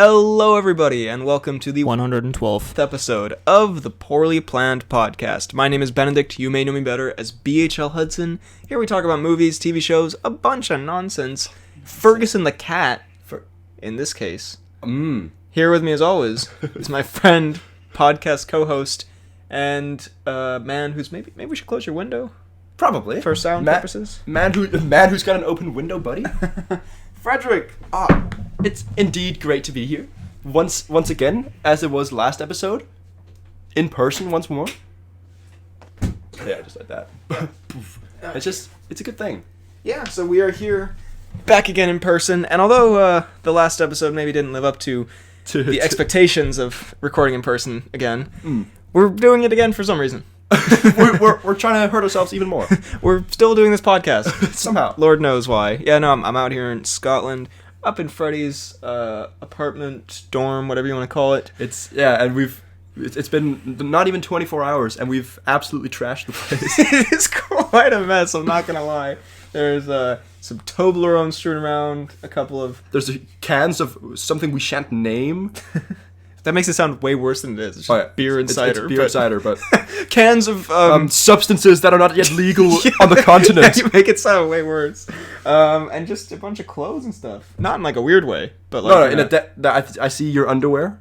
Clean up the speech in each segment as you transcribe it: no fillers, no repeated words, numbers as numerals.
Hello, everybody, and welcome to the 112th episode of the Poorly Planned Podcast. My name is Benedict. You may know me better as BHL Hudson. Here we talk about movies, TV shows, a bunch of nonsense. Ferguson the cat, in this case. Here with me, as always, is my friend, podcast co-host, and man who's maybe we should close your window. Probably. For sound purposes. Man who's got an open window, buddy. Frederick, it's indeed great to be here. Once again, as it was last episode. In person once more. Yeah, just like that. It's a good thing. Yeah, so we are here, back again in person, and although the last episode maybe didn't live up to the expectations of recording in person again, we're doing it again for some reason. we're trying to hurt ourselves even more. We're still doing this podcast. Somehow. Lord knows why. Yeah, no, I'm out here in Scotland, up in Freddie's apartment, dorm, whatever you want to call it. And it's been not even 24 hours, and we've absolutely trashed the place. It is quite a mess, I'm not going to lie. There's some Toblerone strewn around, There's cans of something we shan't name. That makes it sound way worse than it is. It's just beer and cider. It's beer and cider, but... cans of... substances that are not yet legal on the continent. Yeah, you make it sound way worse. And just a bunch of clothes and stuff. Not in like a weird way, but like... I see your underwear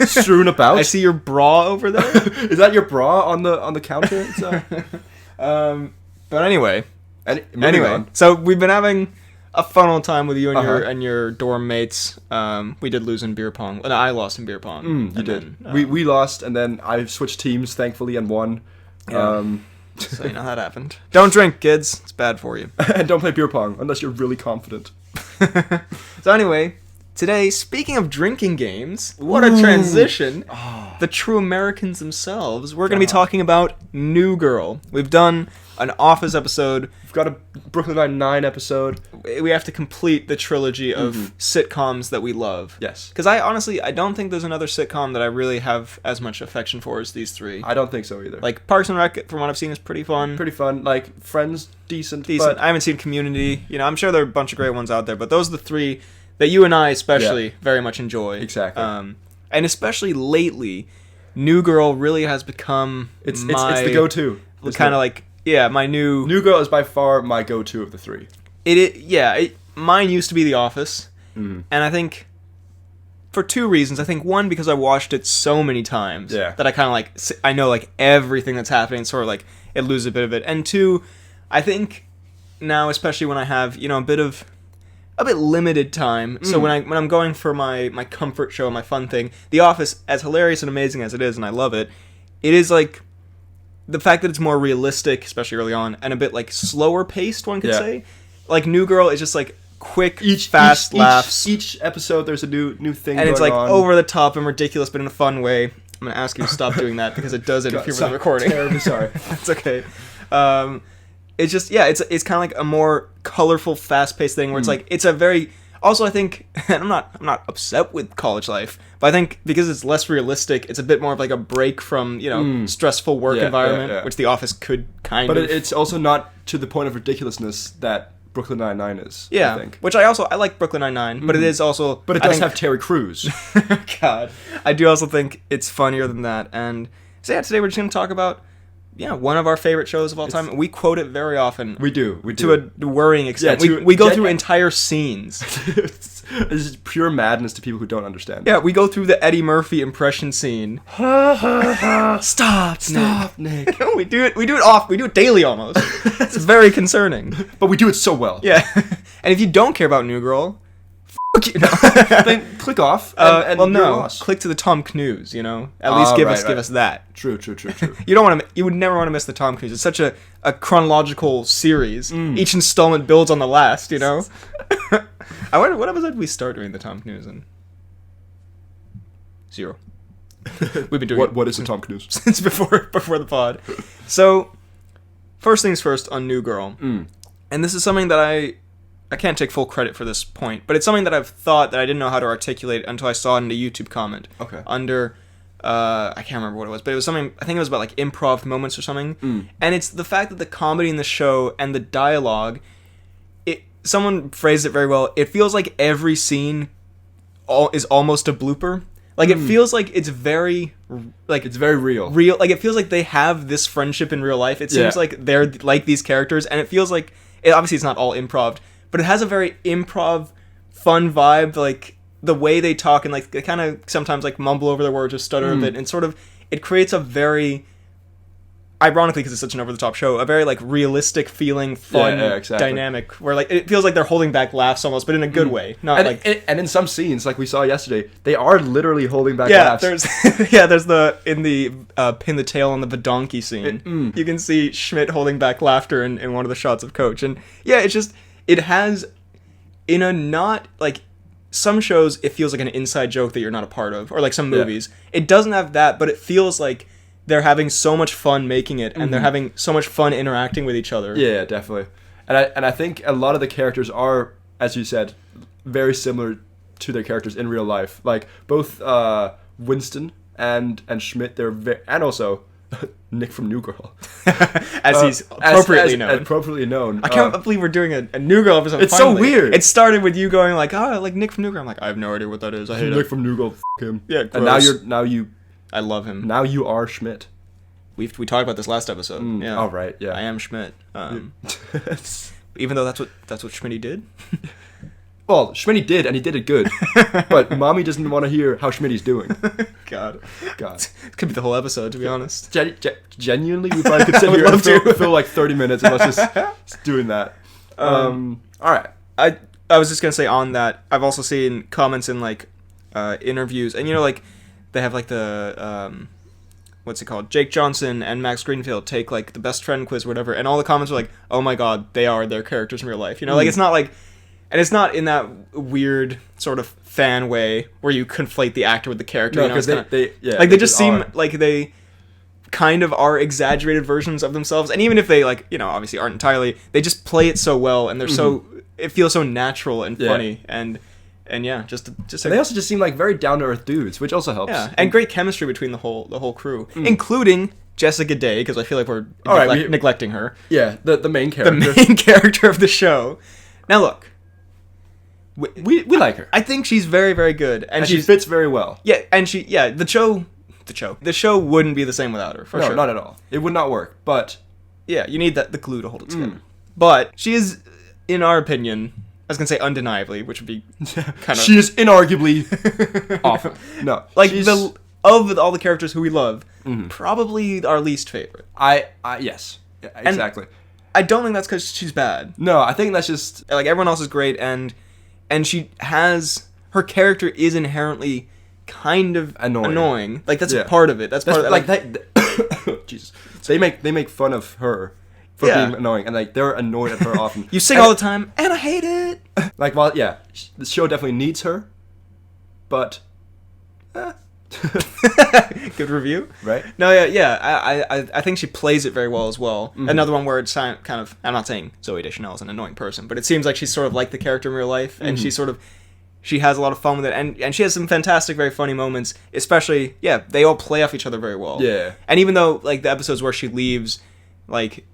strewn about. I see your bra over there. Is that your bra on the counter? But anyway, so we've been having a fun old time with you and your dorm mates. We did lose in beer pong. No, I lost in beer pong. You did. We lost, and then I switched teams, thankfully, and won. Yeah. So you know how that happened. Don't drink, kids. It's bad for you. And don't play beer pong, unless you're really confident. So anyway, today, speaking of drinking games, what a transition. The true Americans themselves. We're going to be talking about New Girl. We've done an Office episode. We've got a Brooklyn Nine-Nine episode. We have to complete the trilogy of sitcoms that we love. Yes. Because I don't think there's another sitcom that I really have as much affection for as these three. I don't think so either. Like, Parks and Rec, from what I've seen, is pretty fun. Like, Friends, decent. But I haven't seen Community. You know, I'm sure there are a bunch of great ones out there, but those are the three that you and I especially very much enjoy. Exactly. And especially lately, New Girl really has become it's the go-to. Kind of like... Yeah, my New Girl is by far my go-to of the three. Mine used to be The Office, and I think for two reasons. I think one, because I watched it so many times that I kind of like, I know like everything that's happening, sort of like it loses a bit of it. And two, I think now, especially when I have a bit limited time, so when I'm going for my comfort show, my fun thing, The Office, as hilarious and amazing as it is, and I love it, it is like. The fact that it's more realistic, especially early on, and a bit like slower paced, one could say. Like New Girl is just like quick, fast laughs. Each episode, there's a new thing, and going it's like on. over the top and ridiculous, but in a fun way. I'm gonna ask you to stop doing that because it does interfere with the recording. Terribly sorry. That's okay. It's just it's kind of like a more colorful, fast paced thing where it's like it's a very. Also, I think, and I'm not upset with college life, but I think because it's less realistic, it's a bit more of like a break from, stressful work environment, which The Office could kind of. But it's also not to the point of ridiculousness that Brooklyn Nine-Nine is, yeah, I think. Which I like Brooklyn Nine-Nine, but it is also... But it does have Terry Crews. God. I do also think it's funnier than that, and so yeah, today we're just going to talk about one of our favorite shows of all time. We quote it very often. We do. To a worrying extent. We go through entire scenes. This is pure madness to people who don't understand. Yeah, we go through the Eddie Murphy impression scene. Stop, Nick. we do it daily almost. It's very concerning. But we do it so well. Yeah. And if you don't care about New Girl, you know. Then click off. Click to the Tom Cnews. At least give us that. True. You would never want to miss the Tom Cnews. It's such a chronological series. Each installment builds on the last. I wonder what episode we start doing the Tom Cnews in. 0. We've been doing what is the Tom Cnews since before the pod. So, first things first on New Girl, and this is something that I can't take full credit for this point, but it's something that I've thought that I didn't know how to articulate until I saw it in a YouTube comment. Okay. Under, I can't remember what it was, but it was something, I think it was about like improv moments or something. And it's the fact that the comedy in the show and the dialogue, someone phrased it very well. It feels like every scene is almost a blooper. Like, it feels like it's very, like... It's very real. Like, it feels like they have this friendship in real life. It seems like they're like these characters, and it feels like... obviously, it's not all improv, but it has a very improv, fun vibe. Like, the way they talk, and, like, they kind of sometimes, like, mumble over their words or stutter a bit, and sort of... It creates a very... Ironically, because it's such an over-the-top show, a very, like, realistic feeling, fun dynamic, where, like, it feels like they're holding back laughs almost, but in a good way. Not and in some scenes, like we saw yesterday, they are literally holding back laughs. There's in the pin the tail on the donkey scene, you can see Schmidt holding back laughter in one of the shots of Coach. And, yeah, it's just, it has, in a not, like, some shows, it feels like an inside joke that you're not a part of, or, like, some movies. It doesn't have that, but it feels like they're having so much fun making it, and they're having so much fun interacting with each other. Yeah, definitely. And I think a lot of the characters are, as you said, very similar to their characters in real life. Like, both Winston and Schmidt, and also Nick from New Girl. as he's appropriately known. Appropriately known. I can't believe we're doing a New Girl episode. It's finally so weird. It started with you going like, oh, like Nick from New Girl. I'm like, I have no idea what that is. I hate Nick from New Girl, him. Yeah, gross. And now you... I love him. Now you are Schmidt. We talked about this last episode. Yeah. Oh, right, yeah. I am Schmidt. Even though that's what Schmitty did. Well, Schmitty did, and he did it good. But Mommy doesn't want to hear how Schmitty's doing. God. Could be the whole episode, to be honest. Genuinely, we probably could sit here and fill like 30 minutes of us just doing that. All right. I was just going to say on that, I've also seen comments in, like, interviews, and, you know, like, they have, like, the, what's it called? Jake Johnson and Max Greenfield take, like, the best friend quiz or whatever, and all the comments are like, oh my god, they are their characters in real life. You know, like, it's not like, and it's not in that weird sort of fan way where you conflate the actor with the character. No, because they just seem like they kind of are exaggerated versions of themselves, and even if they, like, you know, obviously aren't entirely, they just play it so well, and they're so, it feels so natural and funny, and yeah, just they also just seem like very down to earth dudes, which also helps. Yeah, and great chemistry between the whole crew, including Jessica Day, because I feel like we're neglecting her. Yeah, the main character, the main character of the show. Now look, we like her. I think she's very, very good, and she fits very well. Yeah, and the show wouldn't be the same without her. For sure, not at all. It would not work. But yeah, you need the glue to hold it together. But she is, in our opinion, I was going to say undeniably, which would be kind of... She is inarguably awful. No. Like, of all the characters who we love, probably our least favorite. Yes. Yeah, exactly. And I don't think that's because she's bad. No, I think that's just... Like, everyone else is great, and she has... Her character is inherently kind of annoying. Like, that's part of it. That's part of it. Like, Jesus. They make fun of her for being annoying, and like they're annoyed at her often. You sing all the time, and I hate it. Like, well, yeah, the show definitely needs her, but good review, right? No, yeah. I think she plays it very well as well. Another one where it's kind of, I'm not saying Zooey Deschanel is an annoying person, but it seems like she's sort of like the character in real life, and she has a lot of fun with it, and she has some fantastic, very funny moments. Especially, they all play off each other very well. Yeah, and even though like the episodes where she leaves, like,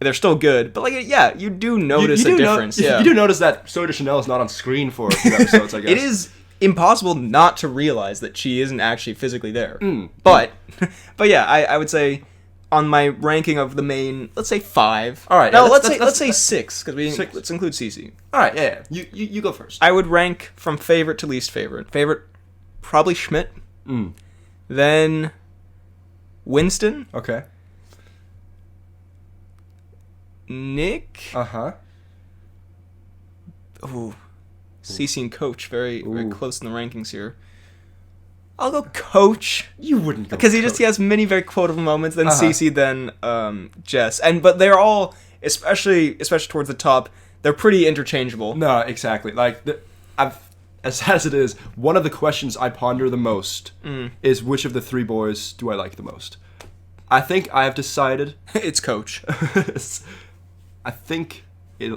they're still good, but, like, you do notice a difference. You do notice that Zooey Deschanel is not on screen for a few episodes, I guess. It is impossible not to realize that she isn't actually physically there. But yeah, I would say on my ranking of the main, let's say 5. All right. No, let's say 6, because let's include Cece. All right, yeah. You go first. I would rank from favorite to least favorite. Favorite, probably Schmidt. Then Winston. Okay. Nick. Uh-huh. Ooh. Cian and Coach, very close in the rankings here. I'll go Coach. You wouldn't go because he has many very quotable moments. Then Cece, then Jess, but they're all, especially towards the top, they're pretty interchangeable. No, exactly. Like as sad as it is, one of the questions I ponder the most is which of the 3 boys do I like the most. I think I have decided it's Coach. I think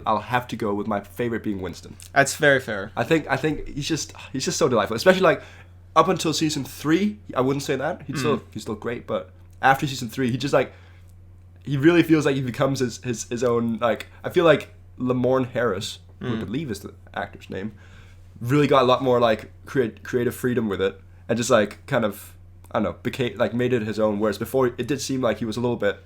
I'll have to go with my favorite being Winston. That's very fair. I think he's just so delightful, especially like up until season 3. I wouldn't say that he's still great, but after season 3, he just like he really feels like he becomes his own. Like, I feel like Lamorne Harris, who I believe is the actor's name, really got a lot more like creative freedom with it, and just like kind of, I don't know, became like made it his own. Whereas before, it did seem like he was a little bit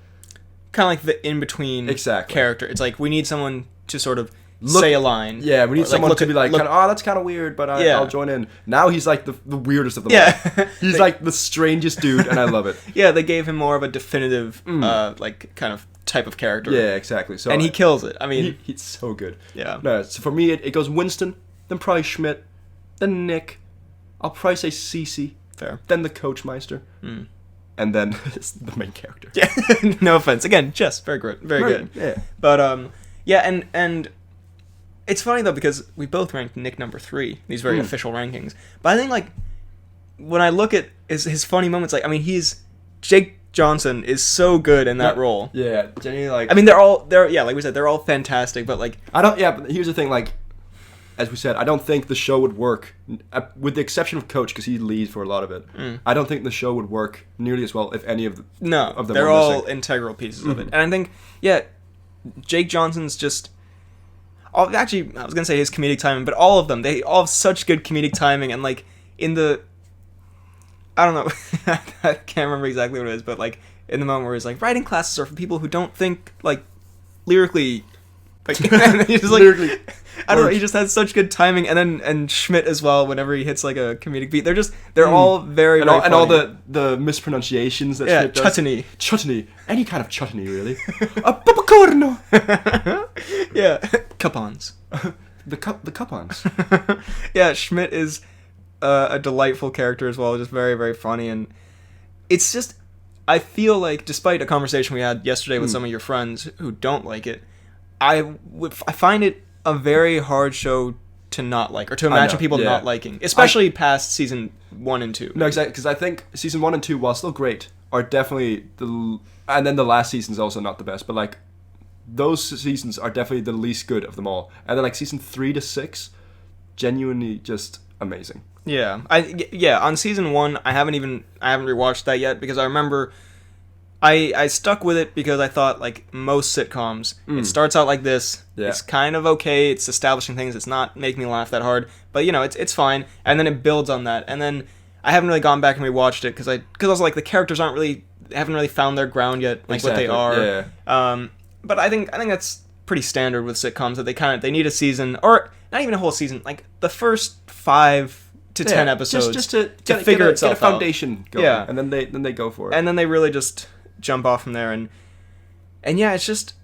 kind of like the in between character. It's like we need someone to sort of say a line. Yeah, we need someone to be like, that's kind of weird, but I'll join in. Now he's like the weirdest of them all. He's like the strangest dude, and I love it. Yeah, they gave him more of a definitive, like kind of type of character. Yeah, exactly. So and he kills it. I mean, he's so good. Yeah. No, so for me, it goes Winston, then probably Schmidt, then Nick. I'll probably say Cece. Fair. Then the Coachmeister. And then the main character. Yeah. No offense. Again, Jess, very good. Very good. Yeah. But yeah, and it's funny though because we both ranked Nick number 3. These very official rankings. But I think like when I look at his funny moments, like I mean, Jake Johnson is so good in that role. Yeah, genuinely like. I mean, like we said, they're all fantastic. But like, but here's the thing, like. As we said, I don't think the show would work, with the exception of Coach, because he leads for a lot of it. I don't think the show would work nearly as well if any of them they're all integral pieces of it. And I think, Jake Johnson's just... Actually, I was going to say his comedic timing, but all of them, they all have such good comedic timing. And, like, in the... I don't know. I can't remember exactly what it is, but, like, in the moment where he's like, writing classes are for people who don't think, like, lyrically... Like, he's just like, lyrically... I don't know, he just has such good timing, and Schmidt as well, whenever he hits like a comedic beat. They're all very, very funny. And all the mispronunciations that Schmidt does. Chutney. Any kind of chutney, really. A popcorno! Yeah. Cupons. The cupons. Yeah, Schmidt is a delightful character as well, just very, very funny, and it's just, I feel like, despite a conversation we had yesterday with some of your friends who don't like it, I find it a very hard show to not like, or to imagine people not liking, especially past season 1 and 2. No, exactly, because I think season 1 and 2, while still great, are definitely and then the last season's also not the best, but like those seasons are definitely the least good of them all. And then like season 3 to 6, genuinely just amazing. Yeah, on season 1, I haven't rewatched that yet because I remember. I stuck with it because I thought, like most sitcoms, it starts out like this. Yeah. It's kind of okay. It's establishing things. It's not making me laugh that hard. But, it's fine. And then it builds on that. And then I haven't really gone back and rewatched it because I was like, the characters haven't really found their ground yet, like exactly. What they are. Yeah. But I think that's pretty standard with sitcoms that they need a season, or not even a whole season, like the first 5 to 10 episodes just to figure itself out. Get a foundation going. Yeah. And then they go for it. And then they really just jump off from there, and yeah, it's just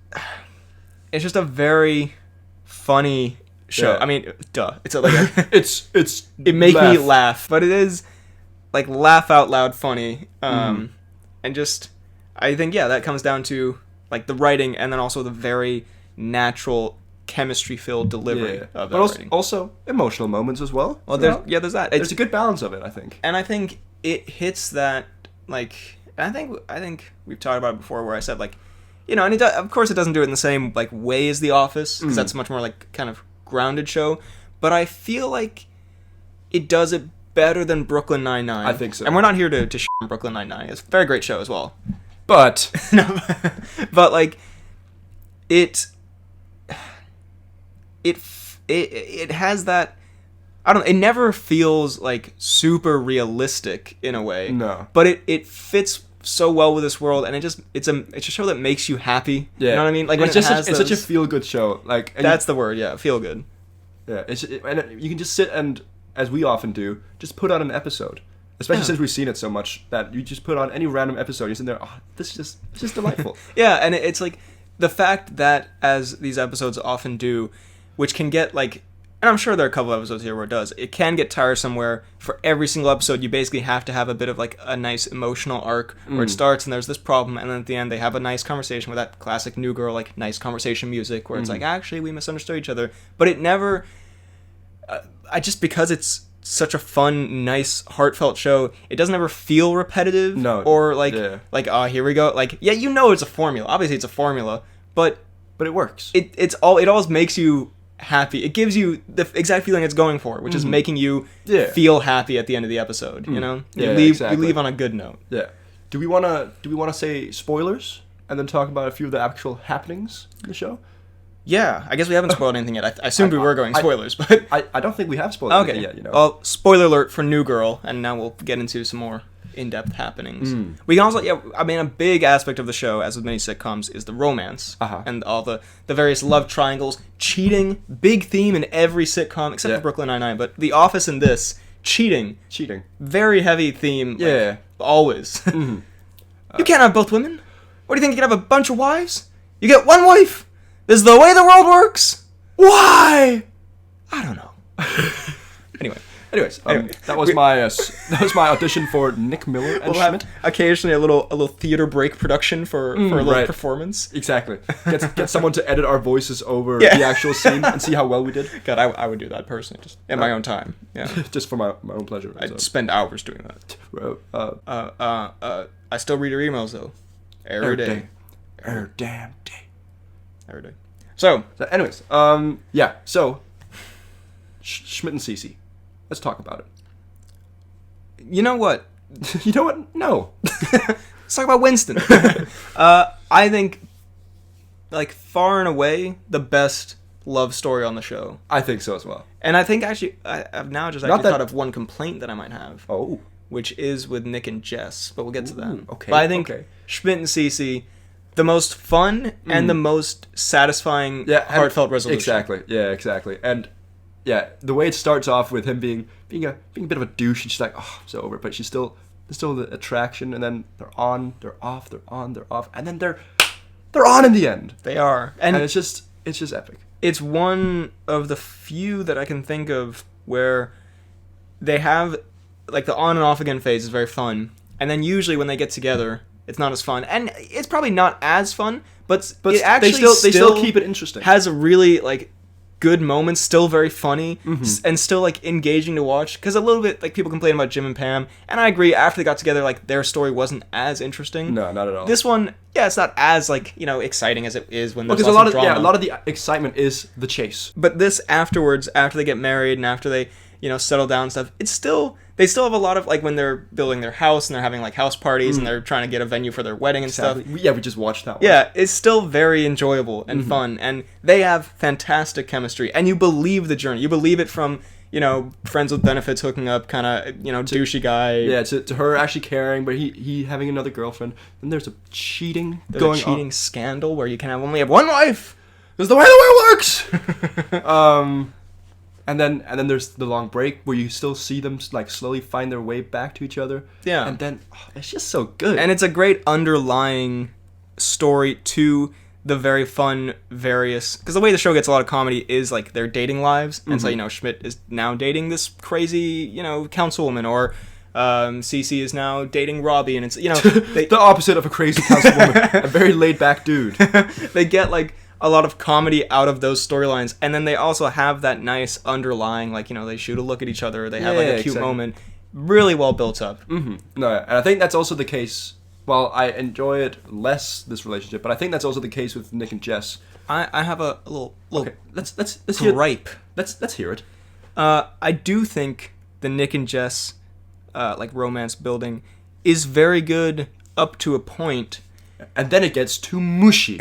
a very funny show. Yeah. I mean, it's it makes me laugh, but it is like laugh out loud funny. And just I think that comes down to like the writing, and then also the very natural chemistry filled delivery of that writing. Also emotional moments as well. Well, there's that. There's a good balance of it, I think. And I think it hits that like. I think we've talked about it before, where I said like, and of course it doesn't do it in the same like way as The Office, because that's much more like kind of grounded show. But I feel like it does it better than Brooklyn Nine-Nine. I think so. And we're not here to shit on Brooklyn Nine-Nine. It's a very great show as well. But but like it has that. I don't know, it never feels like super realistic in a way. No. But it fits so well with this world, and it's a show that makes you happy. Yeah. You know what I mean? Like it's such a feel good show. Like that's the word, yeah, feel good. Yeah, and you can just sit and, as we often do, just put on an episode. Especially since we've seen it so much that you just put on any random episode, you're sitting there, this is just delightful. Yeah, and it's like the fact that, as these episodes often do, which can get like, and I'm sure there are a couple episodes here where it can get tiresome, where for every single episode you basically have to have a bit of like a nice emotional arc where it starts and there's this problem, and then at the end they have a nice conversation with that classic New Girl like nice conversation music where it's like, actually we misunderstood each other. But it never because it's such a fun, nice, heartfelt show, it doesn't ever feel repetitive. No. Or like here we go, like it's a formula, obviously it's a formula, but it works. It always makes you happy. It gives you the exact feeling it's going for, which is making you feel happy at the end of the episode. You know, you leave on a good note. Yeah. Do we wanna say spoilers and then talk about a few of the actual happenings in the show? Yeah, I guess we haven't spoiled anything yet. I assumed we were going spoilers, but... I don't think we have spoiled anything yet, you know. Well, spoiler alert for New Girl, and now we'll get into some more in-depth happenings. We can also, a big aspect of the show, as with many sitcoms, is the romance. And all the various love triangles, cheating, big theme in every sitcom, except for Brooklyn Nine-Nine, but The Office and this, cheating. Very heavy theme, always. You can't have both women. What do you think, you can have a bunch of wives? You get one wife! This is the way the world works! Why? I don't know. Anyways, that was my audition for Nick Miller and Schmidt. Occasionally a little theater break production for a little performance. Exactly. Get someone to edit our voices over the actual scene and see how well we did. God, I would do that personally, just in my own time. Yeah, just for my own pleasure. I'd spend hours doing that. I still read your emails though, every day. Every damn day. Every day. So anyways, so Schmidt and Cece. Let's talk about it. You know what? You know what? No. Let's talk about Winston. I think, far and away, the best love story on the show. I think so as well. And I think, actually, I've now just thought of one complaint that I might have. Oh. Which is with Nick and Jess, but we'll get to that. Okay. But I think Schmidt and Cece, the most fun and the most satisfying, heartfelt resolution. Exactly. Yeah, exactly. And the way it starts off with him being a bit of a douche, and she's like, oh, I'm so over it, but there's still the attraction, and then they're on, they're off, they're on, they're off, and then they're on in the end. They are. And it's just epic. It's one of the few that I can think of where they have, the on and off again phase is very fun, and then usually when they get together, it's not as fun, and it's probably not as fun, but it actually they still keep it interesting. Has a really, good moments, still very funny, and still engaging to watch. Because a little bit people complain about Jim and Pam, and I agree. After they got together, their story wasn't as interesting. No, not at all. This one, it's not as exciting as it is when there's lots of drama. A lot of the excitement is the chase. But this afterwards, after they get married and after they settle down and stuff, they still have a lot of when they're building their house and they're having house parties and they're trying to get a venue for their wedding and stuff. Yeah, we just watched that one. Yeah, it's still very enjoyable and fun, and they have fantastic chemistry, and you believe the journey. You believe it from friends with benefits hooking up, kind of douchey guy. Yeah, to her actually caring, but he having another girlfriend. Then there's a cheating scandal where you can only have one wife. This is the way the world works. And then there's the long break where you still see them slowly find their way back to each other. Yeah. And then it's just so good. And it's a great underlying story to the very fun various, because the way the show gets a lot of comedy is their dating lives. And so Schmidt is now dating this crazy councilwoman, or Cece is now dating Robbie, and it's the opposite of a crazy councilwoman, a very laid back dude. They get a lot of comedy out of those storylines, and then they also have that nice underlying, they shoot a look at each other, they have a cute moment, really well built up. No, and I think that's also the case. Well, I enjoy it less, this relationship, but I think that's also the case with Nick and Jess. I have a little okay, let's gripe. Let's hear it. I do think the Nick and Jess romance building is very good up to a point. And then it gets too mushy.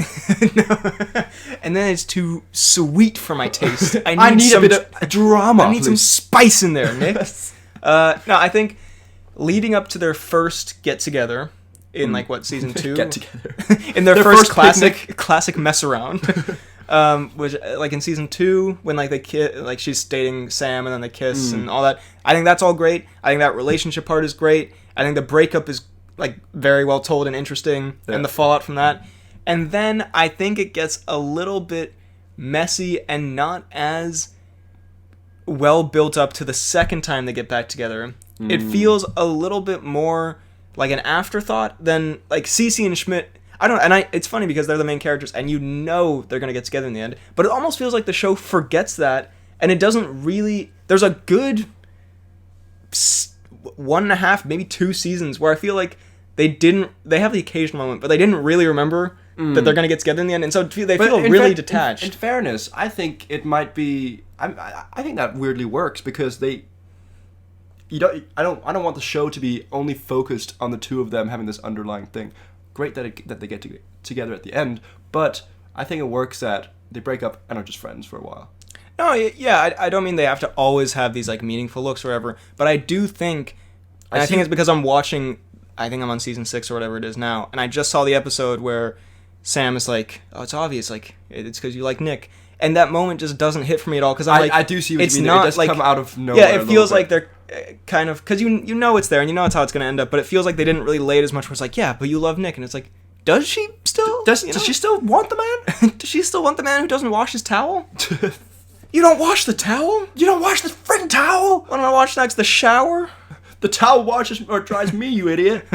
And then it's too sweet for my taste. I need a bit of drama. I need some spice in there, Nick. No, I think leading up to their first get-together in, season 2? Get-together. In their first classic mess around. Which, in season 2, when, they she's dating Sam and then they kiss and all that. I think that's all great. I think that relationship part is great. I think the breakup is very well told and interesting, and the fallout from that. And then I think it gets a little bit messy and not as well built up to the second time they get back together. It feels a little bit more like an afterthought than Cece and Schmidt. It's funny because they're the main characters and they're gonna get together in the end, but it almost feels like the show forgets that, and it doesn't really. There's a good 1.5, maybe 2 seasons where I feel like they have the occasional moment, but they didn't really remember that they're going to get together in the end, and so they feel really detached. In fairness, I think it might be. I think that weirdly works because I don't want the show to be only focused on the two of them having this underlying thing. Great that they get together at the end, but I think it works that they break up and are just friends for a while. No, yeah, I don't mean they have to always have these like meaningful looks or whatever, but I do think, and I think it's because I'm watching, I think I'm on season 6 or whatever it is now, and I just saw the episode where Sam is like, oh, it's obvious, like, it's because you like Nick. And that moment just doesn't hit for me at all, because I'm like, I do see what it's you mean. not, it does like, come out of nowhere. Yeah, it feels like they're kind of, because you know it's there, and you know it's how it's going to end up, but it feels like they didn't really lay it as much where it's like, yeah, but you love Nick, and it's like, does she still? Does she still want the man? Does she still want the man who doesn't wash his towel? You don't wash the towel? You don't wash the friggin' towel? What am I wash next? The shower? The towel washes or dries me, you idiot.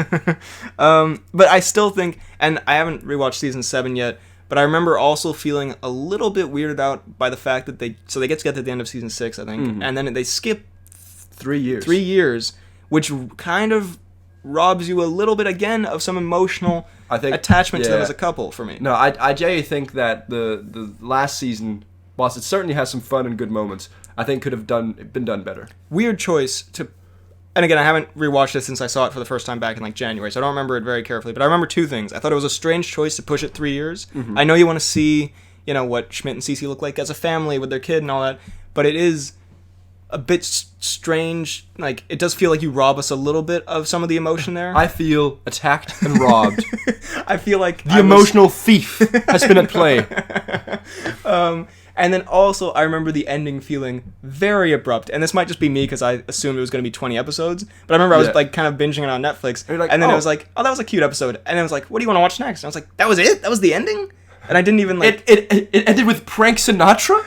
But I still think, and I haven't rewatched season 7 yet, but I remember also feeling a little bit weirded out by the fact that they get to the end of season 6, I think, and then they skip 3 years. 3 years, which kind of robs you a little bit again of some emotional attachment to them as a couple for me. No, I genuinely think that the last season, whilst it certainly has some fun and good moments, I think could have been done better. Weird choice to, and again, I haven't rewatched it since I saw it for the first time back in like January, so I don't remember it very carefully, but I remember 2 things. I thought it was a strange choice to push it 3 years. I know you want to see, you know, what Schmidt and Cece look like as a family with their kid and all that, but it is a bit strange. Like, it does feel like you rob us a little bit of some of the emotion there. I feel attacked and robbed. I feel like the emotional thief has been at play. And then also, I remember the ending feeling very abrupt. And this might just be me because I assumed it was going to be 20 episodes. But I remember I was like kind of binging it on Netflix. And then it was like, oh, that was a cute episode. And it was like, what do you want to watch next? And I was like, that was it? That was the ending? And I didn't even like... It ended with Prank Sinatra?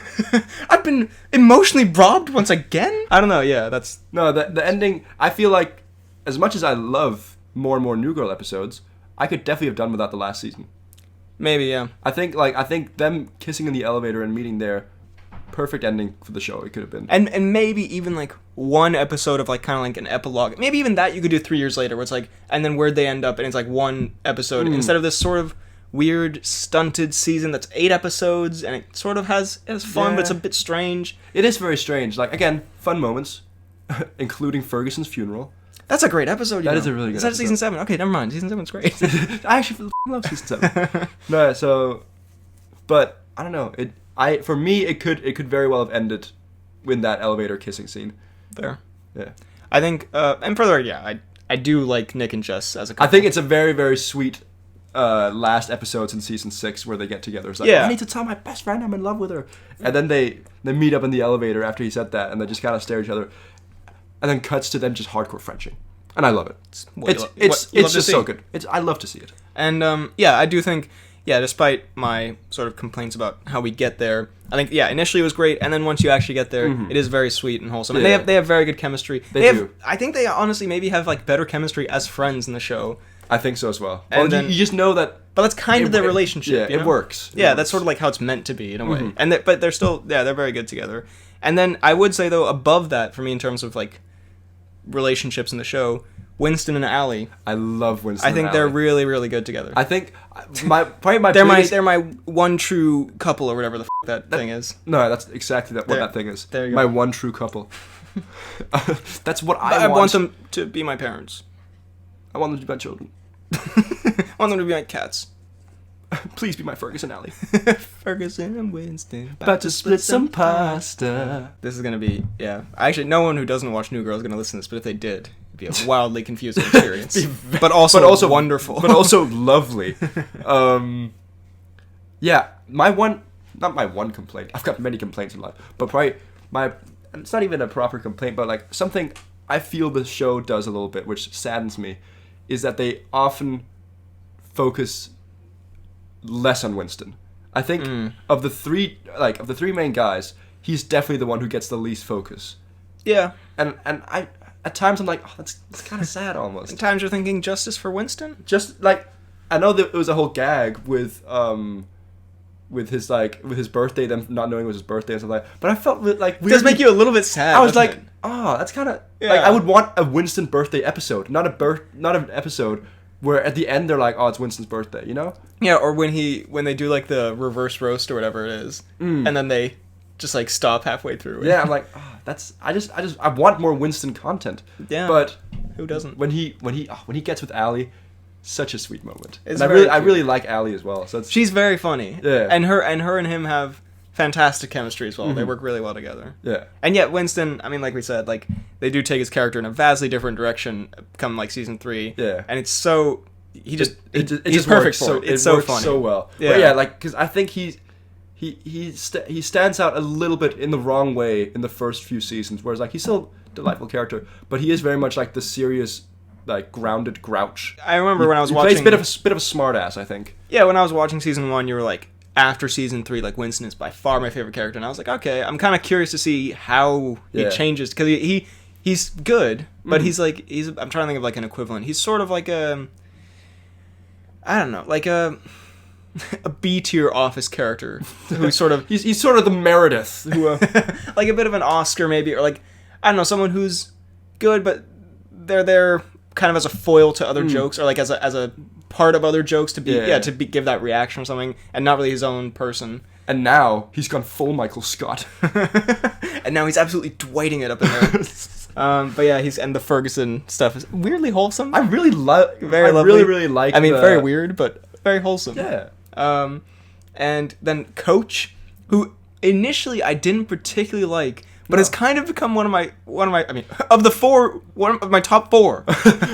I've been emotionally robbed once again? I don't know, yeah, that's... No, the ending, I feel like, as much as I love more and more New Girl episodes, I could definitely have done without the last season. Maybe, yeah. I think them kissing in the elevator and meeting there, perfect ending for the show it could have been. And maybe even like one episode of like kind of like an epilogue. Maybe even that you could do 3 years later, where it's like, and then where'd they end up, and it's like one episode instead of this sort of weird stunted season that's 8 episodes, and it sort of has fun, but it's a bit strange. It is very strange. Like, again, fun moments, including Ferguson's funeral. That's a great episode. That is a really good episode. Is that season 7? Okay, never mind. Season 7's great. I actually love season 7. No, so, but I don't know. For me, it could very well have ended with that elevator kissing scene. Fair. Yeah. I think, and further, yeah, I do like Nick and Jess as a couple. I think it's a very, very sweet last episodes in season 6 where they get together. It's like, I need to tell my best friend I'm in love with her. And then they meet up in the elevator after he said that, and they just kind of stare at each other. And then cuts to them just hardcore Frenching. And I love it. It's just so good. I love to see it. And yeah, I do think, despite my sort of complaints about how we get there, I think, initially it was great, and then once you actually get there, it is very sweet and wholesome. And they have very good chemistry. They do. I think they honestly maybe have like better chemistry as friends in the show. I think so as well. And then, you just know that... But that's kind of their relationship. Yeah, it works. That's sort of like how it's meant to be in a way. And but they're still, they're very good together. And then I would say, though, above that, for me in terms of like relationships in the show, Winston and Allie. I love Winston. I think they're really, really good together. I think they're my one true couple or whatever the that thing is. No, that's exactly what that thing is. There you go. My one true couple. That's what I want. I want them to be my parents. I want them to be my children. I want them to be my cats. Please be my Ferguson Alley. Ferguson and Winston about to split some pasta. This is gonna be Actually, no one who doesn't watch New Girl is gonna listen to this, but if they did, it'd be a wildly confusing experience. but also wonderful. But also lovely. Not my one complaint. I've got many complaints in life, but probably it's not even a proper complaint, but like something I feel the show does a little bit, which saddens me, is that they often focus less on Winston. I think of the three main guys, he's definitely the one who gets the least focus. Yeah. And I at times I'm like, oh, that's kind of sad almost. At times you're thinking justice for Winston? Just like, I know that it was a whole gag with his birthday, them not knowing it was his birthday and stuff like that. But I felt like it does make you a little bit sad. I was like, oh, that's kind of like, I would want a Winston birthday episode, not an episode where at the end they're like, oh, it's Winston's birthday, you know? Yeah, or when they do like the reverse roast or whatever it is, and then they just like stop halfway through. Yeah, I'm like, oh, I want more Winston content. Yeah, but who doesn't? When he gets with Allie, such a sweet moment. It's and I really like Allie as well. So she's very funny. Yeah. And her and him have fantastic chemistry as well. Mm-hmm. They work really well together. Yeah. And yet Winston, I mean, like we said, like they do take his character in a vastly different direction come like season 3. Yeah. And it's so he's just perfect for it. It's so works funny. so well. Yeah. But yeah, like because I think he stands out a little bit in the wrong way in the first few seasons, whereas like he's still a delightful character, but he is very much like the serious, like grounded grouch. I remember when I was watching, he plays a bit of a smart ass, I think. Yeah, when I was watching season 1, you were like, after season 3, like Winston is by far my favorite character, and I was like, okay, I'm kind of curious to see how he changes, because he's good, but he's I'm trying to think of like an equivalent. He's sort of like I don't know, like a B-tier Office character who's sort of he's sort of the Meredith, who like a bit of an Oscar maybe, or like I don't know, someone who's good, but they're there kind of as a foil to other jokes, or like as a part of other jokes to give that reaction or something, and not really his own person. And now he's gone full Michael Scott, and now he's absolutely Dwighting it up in there. But yeah, and the Ferguson stuff is weirdly wholesome. I really like, really like. I mean, very weird, but very wholesome. Yeah. And then Coach, who initially I didn't particularly like, but has kind of become one of my I mean, of the 4, one of my top 4.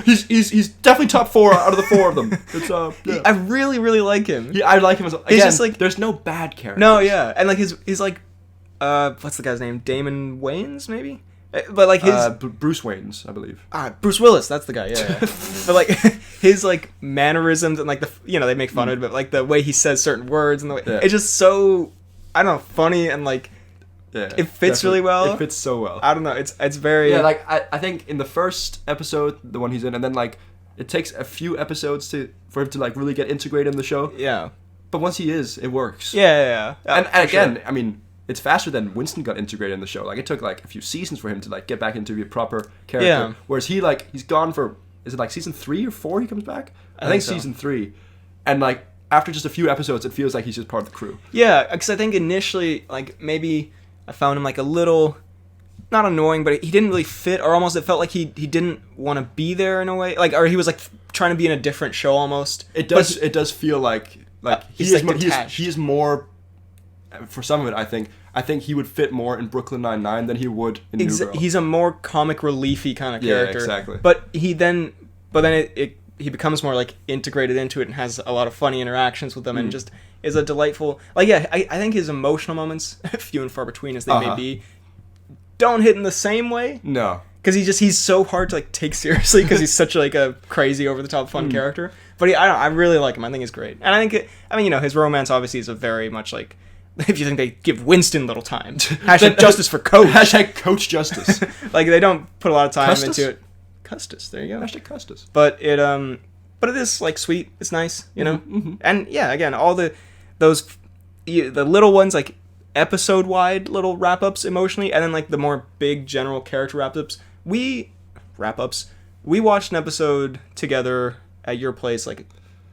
he's definitely top 4 out of the 4 of them. It's I really like him. Yeah, I like him as well. Again, it's just like there's no bad characters. No, yeah, and like he's like what's the guy's name? Damon Wayans maybe. But like his Bruce Wayans, I believe. Bruce Willis, that's the guy. Yeah. But like his like mannerisms and like they make fun of it, but like the way he says certain words and the way it's just so I don't know, funny and like it fits really well. It fits so well. I don't know. It's very like I think in the first episode, the one he's in, and then like it takes a few episodes for him to like really get integrated in the show. Yeah. But once he is, it works. Yeah. And again, sure. I mean, it's faster than Winston got integrated in the show. Like it took like a few seasons for him to like get back into a proper character. Yeah. Whereas he's gone for, is it like season 3 or 4 he comes back? I think so. Season 3. And like after just a few episodes, it feels like he's just part of the crew. Yeah, because I think initially like maybe I found him like a little, not annoying, but he didn't really fit, or almost it felt like he didn't want to be there in a way, like, or he was like trying to be in a different show almost. It does feel like he is more. For some of it, I think he would fit more in Brooklyn Nine-Nine than he would in New Girl. He's a more comic reliefy kind of character. Yeah, exactly. But then he becomes more like integrated into it and has a lot of funny interactions with them and just is a delightful. Like I think his emotional moments, few and far between as they may be, don't hit in the same way. No. Because he's so hard to like take seriously because he's such like a crazy over the top fun character. But I really like him. I think he's great. And I think his romance obviously is a very much like, if you think they give Winston little time. Hashtag justice for Coach. Hashtag Coach Justice. Like they don't put a lot of time Custis? into it. Custis, there you go. Hashtag Custis. But it is like sweet. It's nice, you know. Mm-hmm. And yeah, again, all the little ones like episode wide little wrap ups emotionally, and then like the more big general character wrap ups. We watched an episode together at your place like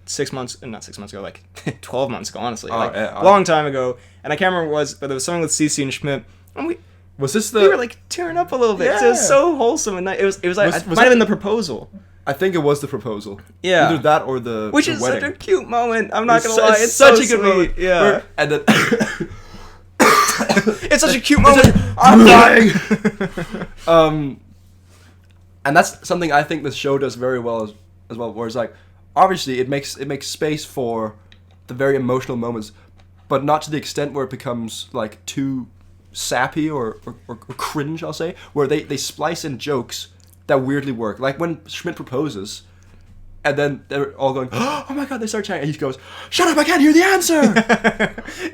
6 months, not 6 months ago, like 12 months ago, honestly, a long time ago, and I can't remember what it was, but there was something with Cici and Schmidt, and we were like tearing up a little bit. Yeah. It was so wholesome, and it was like it might have been the proposal. I think it was the proposal. Yeah, either that or the which is wedding. such a cute moment. I'm not gonna lie, it's such a good moment. Yeah, and then it's such a cute moment. I'm dying. And that's something I think the show does very well as well. Where it's like, obviously it makes space for the very emotional moments, but not to the extent where it becomes like too sappy or cringe, I'll say, where they splice in jokes that weirdly work. Like when Schmidt proposes, and then they're all going, "Oh my god!" They start chatting, and he goes, "Shut up! I can't hear the answer."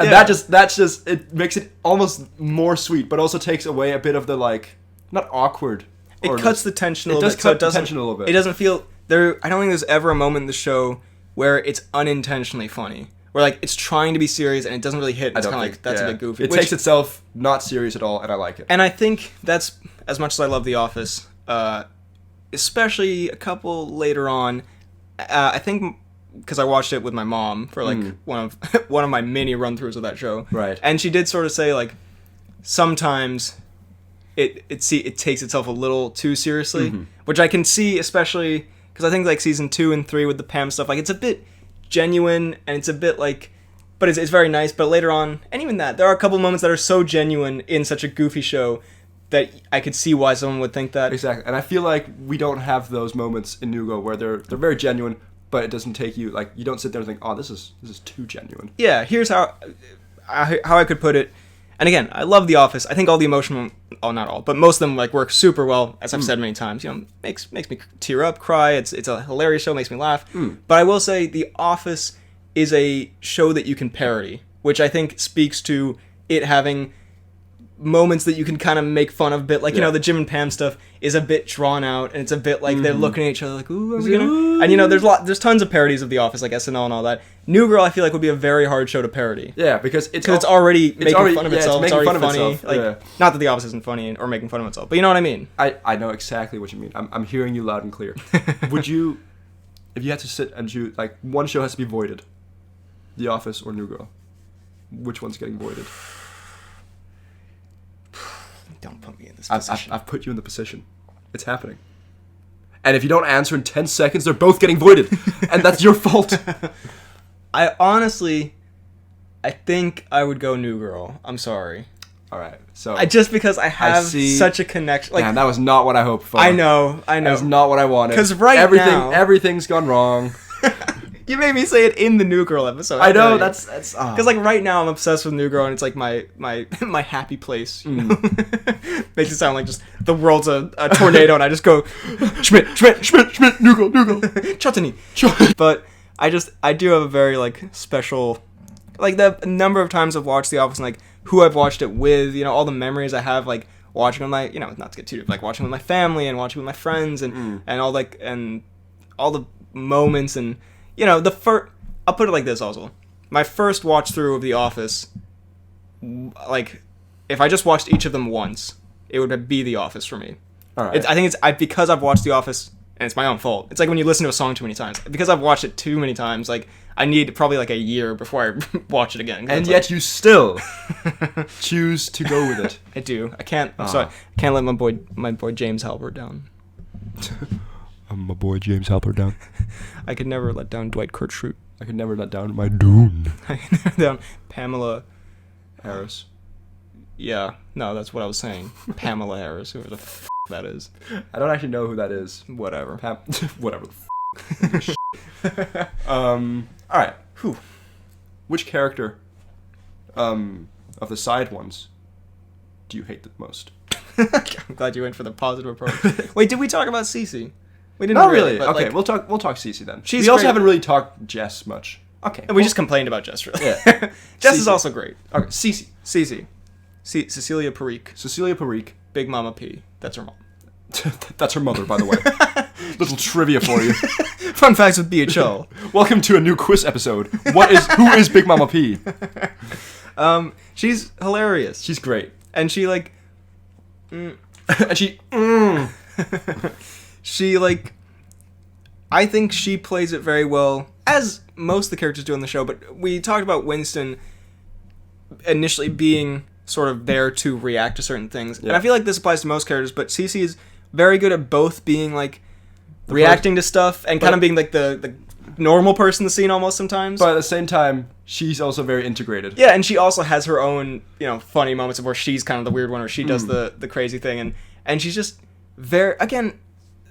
And that's just it makes it almost more sweet, but also takes away a bit of the like not awkward. It cuts the tension a little bit. It does cut the tension a little bit. It doesn't feel there. I don't think there's ever a moment in the show where it's unintentionally funny, where like it's trying to be serious and it doesn't really hit. It's kind of like that's a bit goofy. It takes itself not serious at all, and I like it. And I think that's, as much as I love The Office, especially a couple later on. I think because I watched it with my mom for like one of my mini run-throughs of that show. Right. And she did sort of say like sometimes it takes itself a little too seriously, which I can see, especially because I think like season 2 and 3 with the Pam stuff, like it's a bit genuine and it's a bit like, but it's very nice. But later on, and even that, there are a couple moments that are so genuine in such a goofy show that I could see why someone would think that. Exactly, and I feel like we don't have those moments in New Girl where they're very genuine, but it doesn't take you, like, you don't sit there and think, oh, this is too genuine. Yeah, here's how I could put it. And again, I love The Office. I think all the emotional, not all, but most of them like work super well, as I've said many times. You know, makes me tear up, cry. It's a hilarious show, makes me laugh. But I will say The Office is a show that you can parody, which I think speaks to it having moments that you can kind of make fun of a bit, like, you know, the Jim and Pam stuff is a bit drawn out, and it's a bit like they're looking at each other like, ooh, are we gonna... And, you know, there's tons of parodies of The Office, like SNL and all that. New Girl, I feel like, would be a very hard show to parody. Yeah, because it's already making fun of itself. It's already funny. Itself. Like, not that The Office isn't funny or making fun of itself, but you know what I mean. I know exactly what you mean. I'm hearing you loud and clear. Would you, if you had to sit and choose, like, one show has to be voided, The Office or New Girl, which one's getting voided? Don't put me in this position. I've put you in the position. It's happening. And if you don't answer in 10 seconds, they're both getting voided. And that's your fault. I think I would go New Girl. I'm sorry. All right. So just because I have such a connection. Like, man, that was not what I hoped for. I know. That was not what I wanted. Because now... Everything's gone wrong. You made me say it in the New Girl episode. I know, that's because like right now I'm obsessed with New Girl, and it's like my happy place. You know? Makes it sound like just the world's a tornado, and I just go Schmidt, New Girl, Chutney. But I do have a very like special, like the number of times I've watched The Office and like who I've watched it with. You know, all the memories I have like watching with my, you know, not to get too deep, like watching with my family and watching with my friends and all like and all the moments and. You know, I'll put it like this also. My first watch through of The Office, like, if I just watched each of them once, it would be The Office for me. All right. I think because I've watched The Office, and it's my own fault. It's like when you listen to a song too many times. Because I've watched it too many times, like, I need probably like a year before I watch it again. And yet you still choose to go with it. I do. I can't. I'm sorry. I can't let my boy James Halbert down. I'm my boy James Halbert down. I could never let down Dwight Kirkschroot. I could never let down my Dune. I could never let down Pamela Harris. Yeah, no, that's what I was saying. Pamela Harris, whoever the f*** that is. I don't actually know who that is. Whatever. Whatever the f***. Alright. Which character of the side ones do you hate the most? I'm glad you went for the positive approach. Wait, did we talk about Cece? We didn't. Not really. But okay, like, we'll talk Cece then. We also haven't really talked Jess much. Okay. We just complained about Jess, really. Yeah. Jess is also great. Okay, Cece. Cecilia Parikh. Big Mama P. That's her mom. That's her mother, by the way. Little trivia for you. Fun facts with BHL. Welcome to a new quiz episode. Who is Big Mama P? She's hilarious. She's great. And she like and she like I think she plays it very well, as most of the characters do on the show, but we talked about Winston initially being sort of there to react to certain things. Yeah. And I feel like this applies to most characters, but Cece is very good at both being like reacting to stuff and kind of being like the normal person in the scene almost sometimes. But at the same time, she's also very integrated. Yeah, and she also has her own, you know, funny moments where she's kind of the weird one, or she does the crazy thing, and she's just very, again,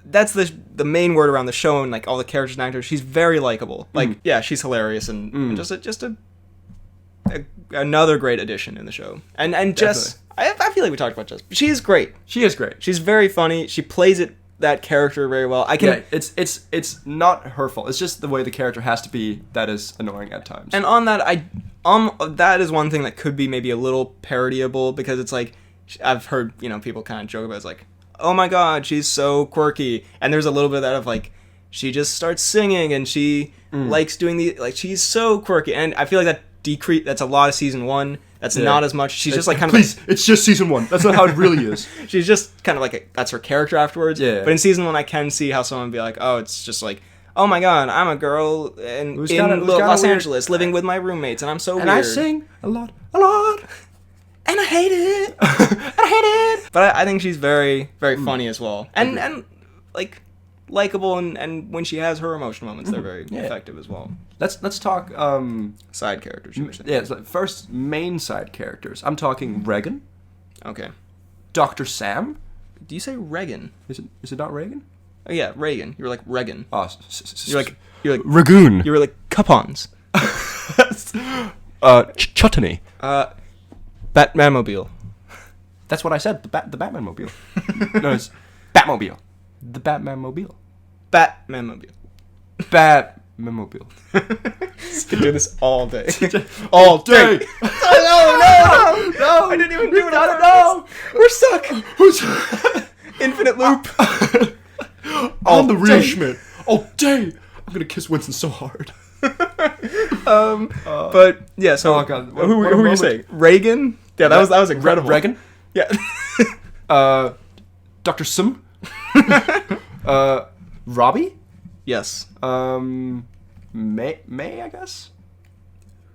that's the main word around the show and like all the characters and actors. She's very likable. Like, yeah, she's hilarious and just another great addition in the show. And Jess, I feel like we talked about Jess. She is great. She is great. She's very funny. She plays that character very well. It's not her fault. It's just the way the character has to be that is annoying at times. And on that, that is one thing that could be maybe a little parodyable, because it's like, I've heard, you know, people kind of joke about it. It's like, oh my god, she's so quirky. And there's a little bit of that of like, she just starts singing and she likes doing she's so quirky. And I feel like that's a lot of season 1. That's not as much. She's just like kind of... Please, it's just season 1. That's not how it really is. She's just kind of like... that's her character afterwards. Yeah. But in season 1, I can see how someone would be like, oh, it's just like, oh my god, I'm a girl in Los Angeles living with my roommates, and I'm so weird. And I sing a lot. And I hate it. But I think she's very, very funny as well. And like, likable, and when she has her emotional moments, they're very effective as well. Let's talk side characters. Yeah, so first main side characters. I'm talking Regan. Okay. Dr. Sam. Do you say Regan? Is it not Regan? Oh yeah, Reagan. You were like Regan. Oh, you're like Ragoon. You were like Cupons. Chutney. Batmanmobile. That's what I said. The Batmanmobile. No, it's Batmobile. The Batmanmobile. Batmanmobile. Batmanmobile. Could do this all day. All day. No! I didn't even do it. No! We're stuck. Infinite loop. On the Schmidt. All day. I'm gonna kiss Winston so hard. But yeah. So oh God. who were you saying? Reagan. Yeah, that was incredible. Reagan. Yeah. Dr. Sim. Robbie. Yes. May, I guess?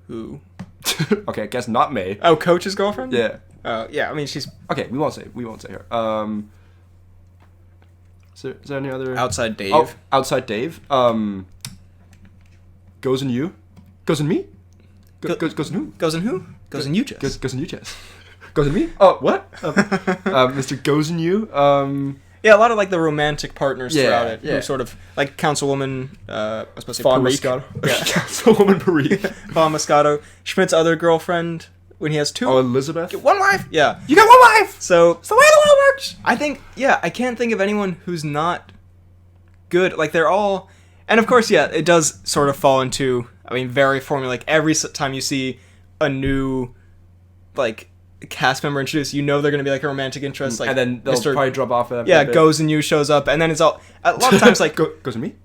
Who? Okay, I guess not May. Oh, Coach's girlfriend? Yeah. Yeah, I mean, she's... Okay, we won't say her. Is there any other... Outside Dave. Oh, Outside Dave. Goes in You. Goes in Me? Goes in Who? Goes in Who? Goes in You, Jess. Goes in You, Jess. Goes in Me? Oh, what? Mr. Goes in You. Yeah, a lot of like the romantic partners throughout it. Yeah. Who sort of like Councilwoman, I was supposed to say Fawn Perique. Moscato. Yeah. Councilwoman Perique. Fawn Moscato. Schmidt's other girlfriend when he has two. Oh, Elizabeth. Get one wife. Yeah. You got one wife. So it's the way the world works. I think I can't think of anyone who's not good. Like they're all, and of course, yeah, it does sort of fall into. I mean, very formulaic. Every time you see a new, like, cast member introduced, you know they're going to be, like, a romantic interest. Like, and then they'll probably drop off. Yeah, Goes in You shows up, and then it's all... A lot of times, like... Goes in Me?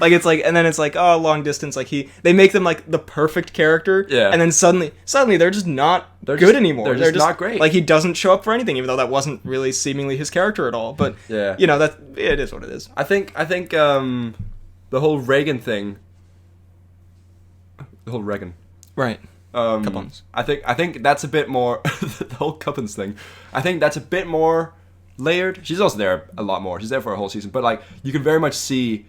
Like, it's like... And then it's like, oh, long distance. Like, they make them, like, the perfect character. Yeah. And then suddenly they're just not good anymore. They're just not great. Like, he doesn't show up for anything, even though that wasn't really seemingly his character at all. But, you know, it is what it is. I think the whole Reagan thing... The whole Reagan. Right. Coupons. I think that's a bit more... the whole Coupons thing. I think that's a bit more layered. She's also there a lot more. She's there for a whole season. But, like, you can very much see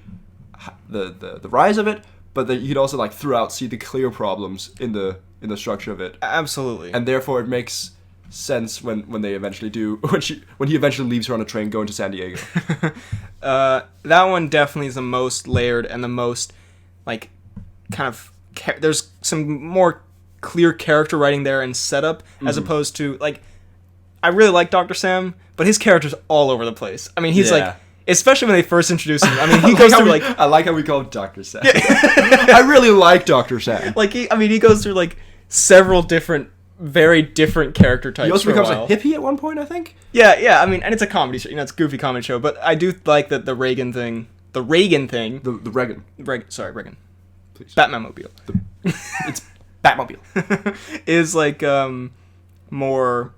the rise of it, but then you can also, like, throughout see the clear problems in the structure of it. Absolutely. And therefore it makes sense when they eventually do... When he eventually leaves her on a train going to San Diego. That one definitely is the most layered and the most, like, kind of... There's some more clear character writing there and setup as opposed to, like, I really like Dr. Sam, but his character's all over the place. I mean, he's like, especially when they first introduce him. I mean, he goes through like... I like how we call him Dr. Sam. I really like Dr. Sam. Like, he goes through like several different, very different character types. He also becomes a hippie at one point, I think. Yeah. I mean, and it's a comedy show. You know, it's a goofy comedy show, but I do like that the Reagan thing. The Reagan. Reagan. Please. Batmanmobile. It's Batmobile. Is like more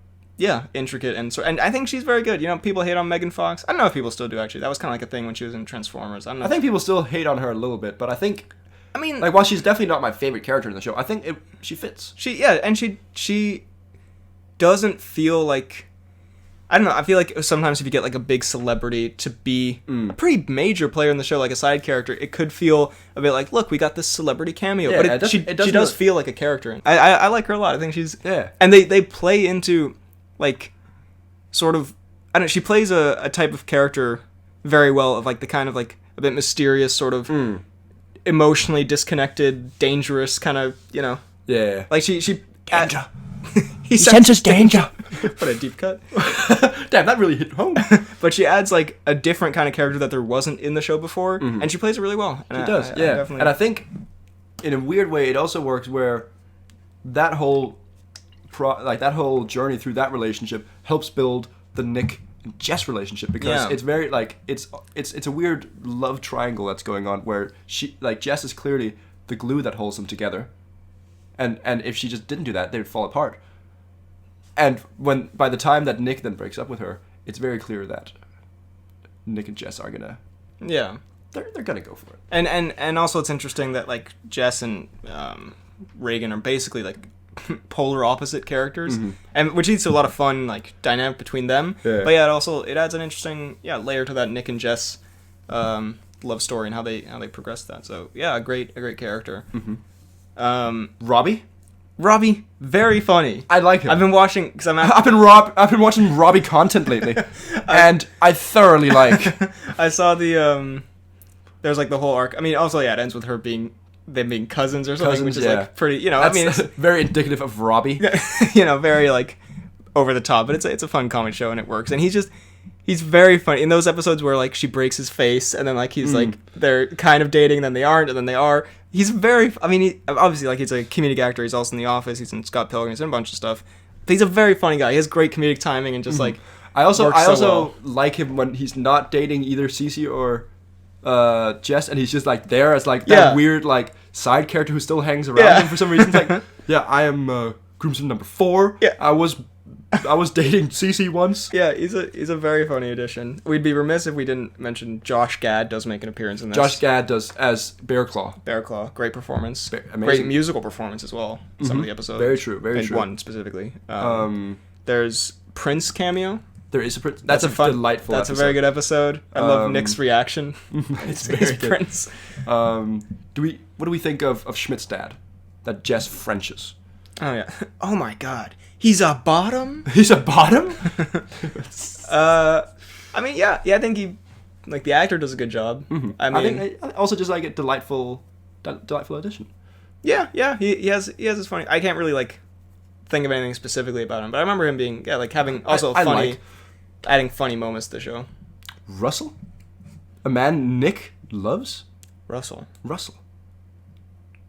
intricate and I think she's very good. You know, people hate on Megan Fox. I don't know if people still do actually. That was kind of like a thing when she was in Transformers. I don't know. I think people still hate on her a little bit, but I think mean, like while she's definitely not my favorite character in the show, I think she fits. She doesn't feel like, I don't know, I feel like sometimes if you get like a big celebrity to be a pretty major player in the show, like a side character, it could feel a bit like, look, we got this celebrity cameo. Yeah, but she does feel like a character. I like her a lot. I think she's... Yeah. And they play into, like, sort of... I don't know, she plays a type of character very well, of like the kind of like a bit mysterious, sort of emotionally disconnected, dangerous kind of, you know... Yeah. Like she danger. He senses danger. What a deep cut. Damn, that really hit home. But she adds like a different kind of character that there wasn't in the show before, and she plays it really well. And she does, yeah. And I think, in a weird way, it also works where that whole that whole journey through that relationship helps build the Nick and Jess relationship, because it's very like it's a weird love triangle that's going on where Jess is clearly the glue that holds them together. And if she just didn't do that, they'd fall apart. And by the time that Nick then breaks up with her, it's very clear that Nick and Jess are gonna... Yeah. They're gonna go for it. And also it's interesting that, like, Jess and Reagan are basically, like, polar opposite characters, and which leads to a lot of fun, like, dynamic between them. Yeah. But yeah, it adds an interesting layer to that Nick and Jess love story and how they progressed that. So yeah, a great character. Robbie, very funny. I like him. I've been watching because I've been watching Robbie content lately, and I thoroughly like. I saw the there's like the whole arc. I mean, also yeah, it ends with them being cousins or something, which is like pretty. You know, That's, I mean, it's very indicative of Robbie. You know, very like over the top, but it's a fun comedy show and it works. And he's very funny in those episodes where like she breaks his face and then like he's like they're kind of dating and then they aren't and then they are. He's very. I mean, obviously like he's a comedic actor. He's also in The Office. He's in Scott Pilgrim. He's in a bunch of stuff. But he's a very funny guy. He has great comedic timing and just like. I also like him when he's not dating either Cece or Jess, and he's just like there as like that weird like side character who still hangs around him for some reason. It's like, I am groomsman number 4. Yeah, I was dating Cece once. Yeah, he's a very funny addition. We'd be remiss if we didn't mention Josh Gad does make an appearance in this. Josh Gad does as Bear Claw. Great performance. Amazing. Great musical performance as well. Some of the episodes. Very true. One specifically. There's Prince cameo. There is a Prince. That's a delightful. That's episode. A very good episode. I love Nick's reaction. It's very good. Prince. What do we think of Schmidt's dad? That Jess Frenches. Oh yeah. Oh my God. He's a bottom? He's a bottom? I mean, yeah, I think the actor does a good job. Mm-hmm. I think I also just like a delightful addition. Yeah, he has his funny. I can't really like think of anything specifically about him, but I remember him being having also adding funny moments to the show. Russell, a man Nick loves. Russell.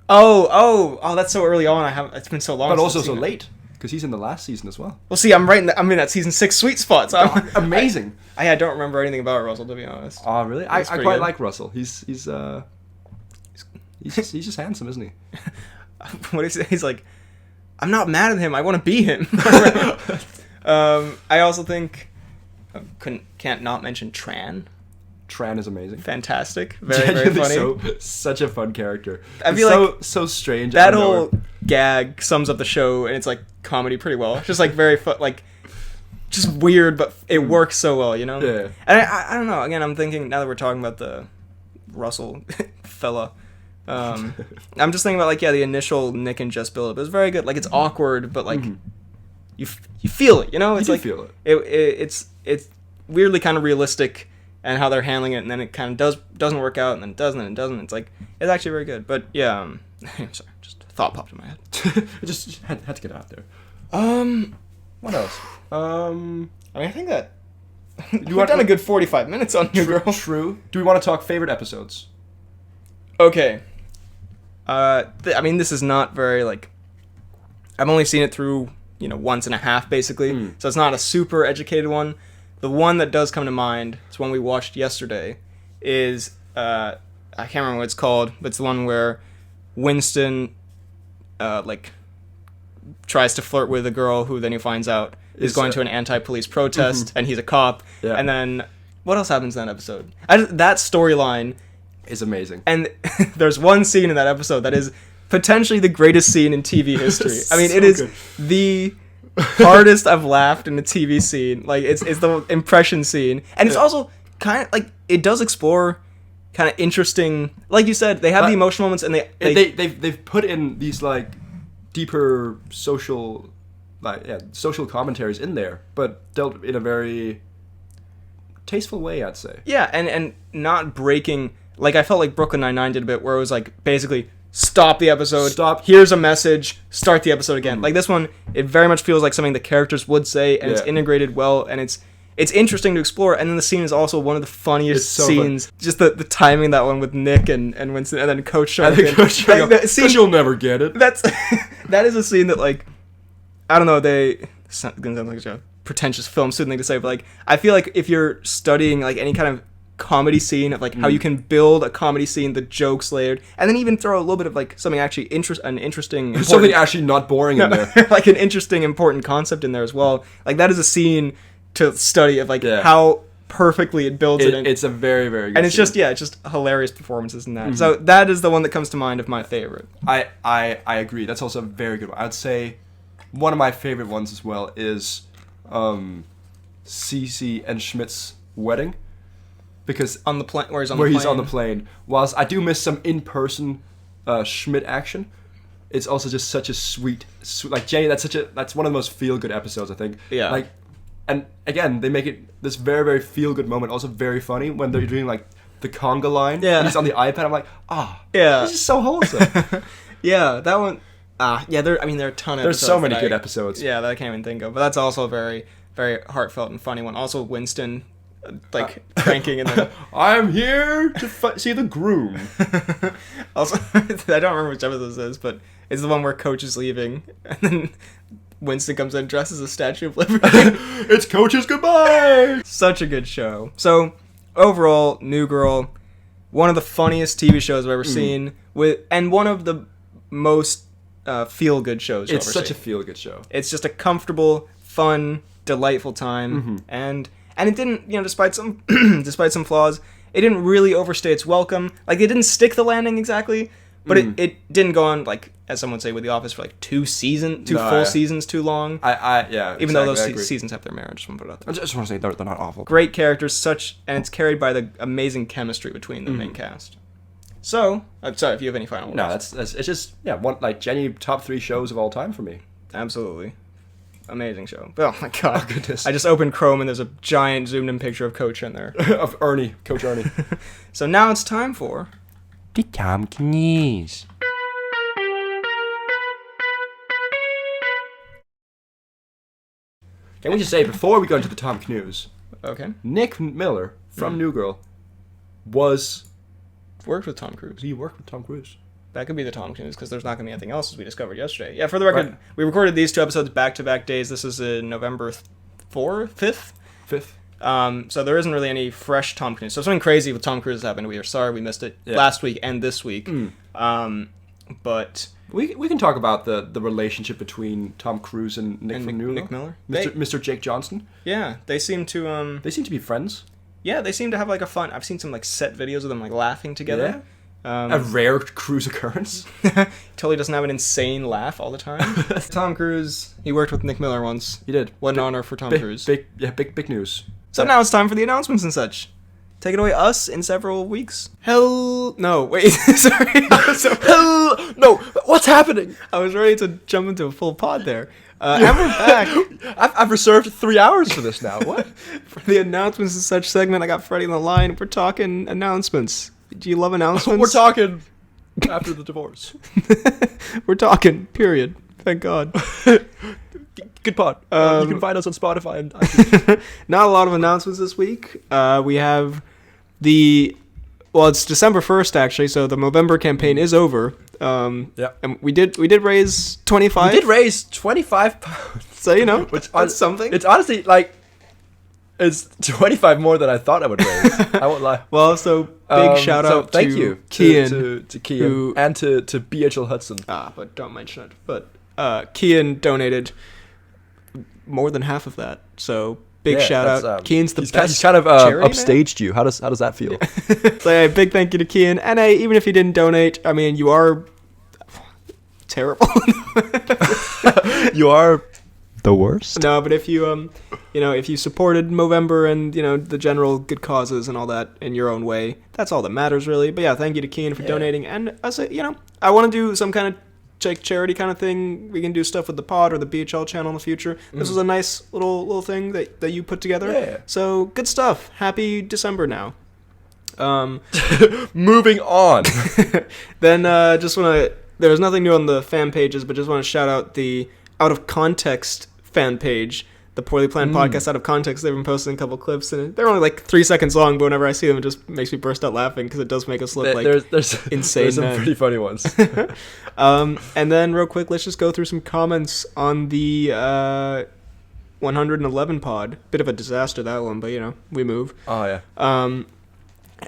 Oh, that's so early on. It's been so long. But also so late. Because he's in the last season as well. Well, see, I'm in that season 6 sweet spot. So amazing. I don't remember anything about Russell, to be honest. Oh, really? I quite like Russell. He's just handsome, isn't he? What is he? He's like, I'm not mad at him. I want to be him. I also think can't not mention Tran. Tran is amazing. Fantastic. Very funny. Such a fun character. I feel so strange. That whole gag sums up the show, and it's like comedy pretty well. It's just like very just weird, but it works so well, you know? Yeah. And I don't know. Again, I'm thinking now that we're talking about the Russell fella. I'm just thinking about the initial Nick and Jess build-up. It was very good. Like it's awkward, but you feel it, you know? It's you feel it. It's weirdly kind of realistic. And how they're handling it, and then it kind of doesn't work out, and then it doesn't, and it doesn't. It's actually very good. But yeah, sorry, just a thought popped in my head. I just had to get it out there. What else? I mean, I think that we've done a good 45 minutes on New Girl. True. Do we want to talk favorite episodes? Okay. I mean, this is not very I've only seen it through once and a half basically, so it's not a super educated one. The one that does come to mind, it's one we watched yesterday, is, I can't remember what it's called, but it's the one where Winston, tries to flirt with a girl who then he finds out is going to an anti-police protest, and he's a cop, and then, what else happens in that episode? That storyline is amazing. And there's one scene in that episode that is potentially the greatest scene in TV history. I mean, it is the hardest I've laughed in a TV scene. It's the impression scene, and it's also kind of it does explore kind of interesting. Like you said, they have the emotional moments, and they've put in these deeper social commentaries in there, but dealt in a very tasteful way, I'd say. Yeah, and not breaking. I felt like Brooklyn Nine-Nine did a bit where it was basically. Stop the episode. Stop. Here's a message. Start the episode again. This one, it very much feels like something the characters would say, and it's integrated well, and it's interesting to explore. And then the scene is also one of the funniest scenes. Fun. Just the timing of that one with Nick and Winston, and then Coach showing up. Because you'll never get it. That is a scene that I don't know. It's not gonna sound like a pretentious film student thing to say, but I feel like if you're studying any kind of comedy scene of how you can build a comedy scene, the jokes layered, and then even throw a little bit of something actually interesting, something actually not boring in there, an interesting important concept in there as well. That is a scene to study of how perfectly it builds it. It's a very very good and it's scene. It's just hilarious performances in that. So that is the one that comes to mind of my favorite. I agree. That's also a very good one. I'd say one of my favorite ones as well is Cece and Schmidt's wedding. because on the plane, where he's on the plane. Whilst I do miss some in-person Schmidt action, it's also just such a sweet like Jenny. That's one of the most feel-good episodes, I think. Yeah. Like, and again, they make it this very, very feel-good moment, also very funny when they're doing like the conga line. Yeah. He's on the iPad. I'm like, yeah, this is so wholesome. Yeah, that one. Yeah, there are a ton of. There's so many good episodes. Yeah, that I can't even think of. But that's also a very, very heartfelt and funny one. Also, Winston, cranking and then I'm here to see the groom. Also, I don't remember which episode this is, but it's the one where Coach is leaving, and then Winston comes in dressed as a Statue of Liberty. It's Coach's goodbye. Such a good show. So overall, New Girl, one of the funniest TV shows I've ever seen, and one of the most feel-good shows. It's such a feel-good show. It's just a comfortable, fun, delightful time, and it didn't, despite some flaws, it didn't really overstay its welcome. Like, it didn't stick the landing exactly, but it didn't go on, like, as some would say with The Office, for like two full seasons too long. Even though those seasons have their merit. I just want to put it out there. I just want to say they're not awful. Great characters, and it's carried by the amazing chemistry between the main cast. So, I'm sorry if you have any final words. No, it's just Jenny, top 3 shows of all time for me. Absolutely. Amazing show. Oh my god. Oh, goodness. I just opened Chrome and there's a giant zoomed in picture of Coach in there. Of Ernie. Coach Ernie. So now it's time for the Timecodes. Can we just say, before we go into the Timecodes, okay, Nick Miller from New Girl worked with Tom Cruise. He worked with Tom Cruise. That could be the Tom Cruise, because there's not going to be anything else, as we discovered yesterday. Yeah, for the record, we recorded these 2 episodes back-to-back days. This is November 5th? 5th. So there isn't really any fresh Tom Cruise. So if something crazy with Tom Cruise happened, we are sorry we missed it last week and this week. But we can talk about the relationship between Tom Cruise and Nick from New Girl. Nick Miller? Mr. Jake Johnson. Yeah, they seem to... They seem to be friends. Yeah, they seem to have like a fun... I've seen some like set videos of them like laughing together. Yeah. A rare Cruise occurrence. Totally doesn't have an insane laugh all the time. Tom Cruise, he worked with Nick Miller once. He did. What an honor for Tom Cruise. Big news. So now it's time for the announcements and such. Take it away, us, in several weeks. No, wait, sorry. No, what's happening? I was ready to jump into a full pod there. And we're back. I've reserved 3 hours for this now. What? For the announcements and such segment, I got Freddie on the line. We're talking announcements. Do you love announcements? We're talking after the divorce. We're talking, period. Thank God. Good pod. You can find us on Spotify and iTunes. Not a lot of announcements this week. We have it's December 1st, actually, so the Movember campaign is over. And we did raise 25. We did raise £25. So, that's something. It's honestly, it's 25 more than I thought I would raise. I won't lie. Well, so big shout out thank to you Cian. To Cian and to BHL Hudson. But don't mention it. But Cian donated more than half of that. So big shout out. Cian's the best. He's kind of upstaged man. You. How does that feel? So big thank you to Cian. And even if you didn't donate, I mean, you are terrible. You are the worst. No, but if you if you supported Movember and the general good causes and all that in your own way, that's all that matters really. But yeah, thank you to Cian for donating. And I say, I want to do some kind of charity kind of thing. We can do stuff with the pod or the BHL channel in the future. This was a nice little thing that you put together. Yeah. So good stuff. Happy December now. Moving on. Then just want to. There was nothing new on the fan pages, but just want to shout out the Out of Context fan page, the Poorly Planned Podcast Out of Context. They've been posting a couple clips, and they're only like 3 seconds long, but whenever I see them, it just makes me burst out laughing because it does make us look there's insane. There's some pretty funny ones. And then real quick, let's just go through some comments on the 111 pod. Bit of a disaster, that one, but we move. Oh, yeah.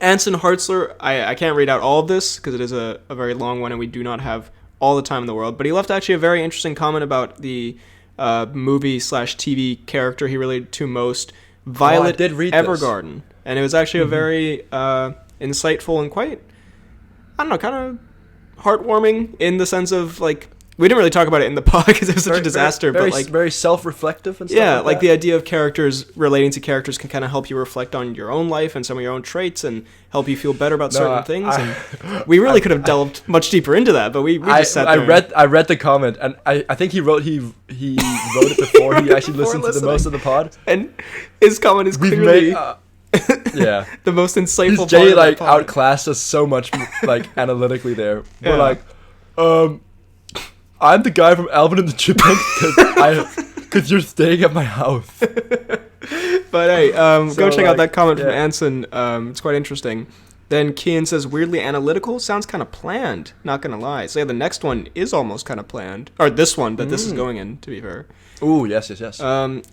Anson Hartzler, I can't read out all of this because it is a very long one and we do not have all the time in the world, but he left actually a very interesting comment about the movie/TV character he related to most, Violet Evergarden. And it was actually a very insightful and quite, I don't know, kind of heartwarming in the sense of, like, we didn't really talk about it in the pod because it was such a disaster, very, but like very self-reflective and stuff. Yeah, like the idea of characters relating to characters can kind of help you reflect on your own life and some of your own traits and help you feel better about certain things. And we really could have delved much deeper into that, but we just sat there. I read the comment, and I think he wrote it before he actually listened to the most of the pod. And his comment is clearly yeah, the most insightful. Jay like outclassed us so much, like analytically there. We're like, I'm the guy from Alvin and the Chipmunks because you're staying at my house. But hey, go check out that comment from Anson. It's quite interesting. Then Cian says, weirdly analytical, sounds kind of planned, not gonna lie. So yeah, the next one is almost kind of planned. Or this one that this is going in, to be fair. Ooh, yes.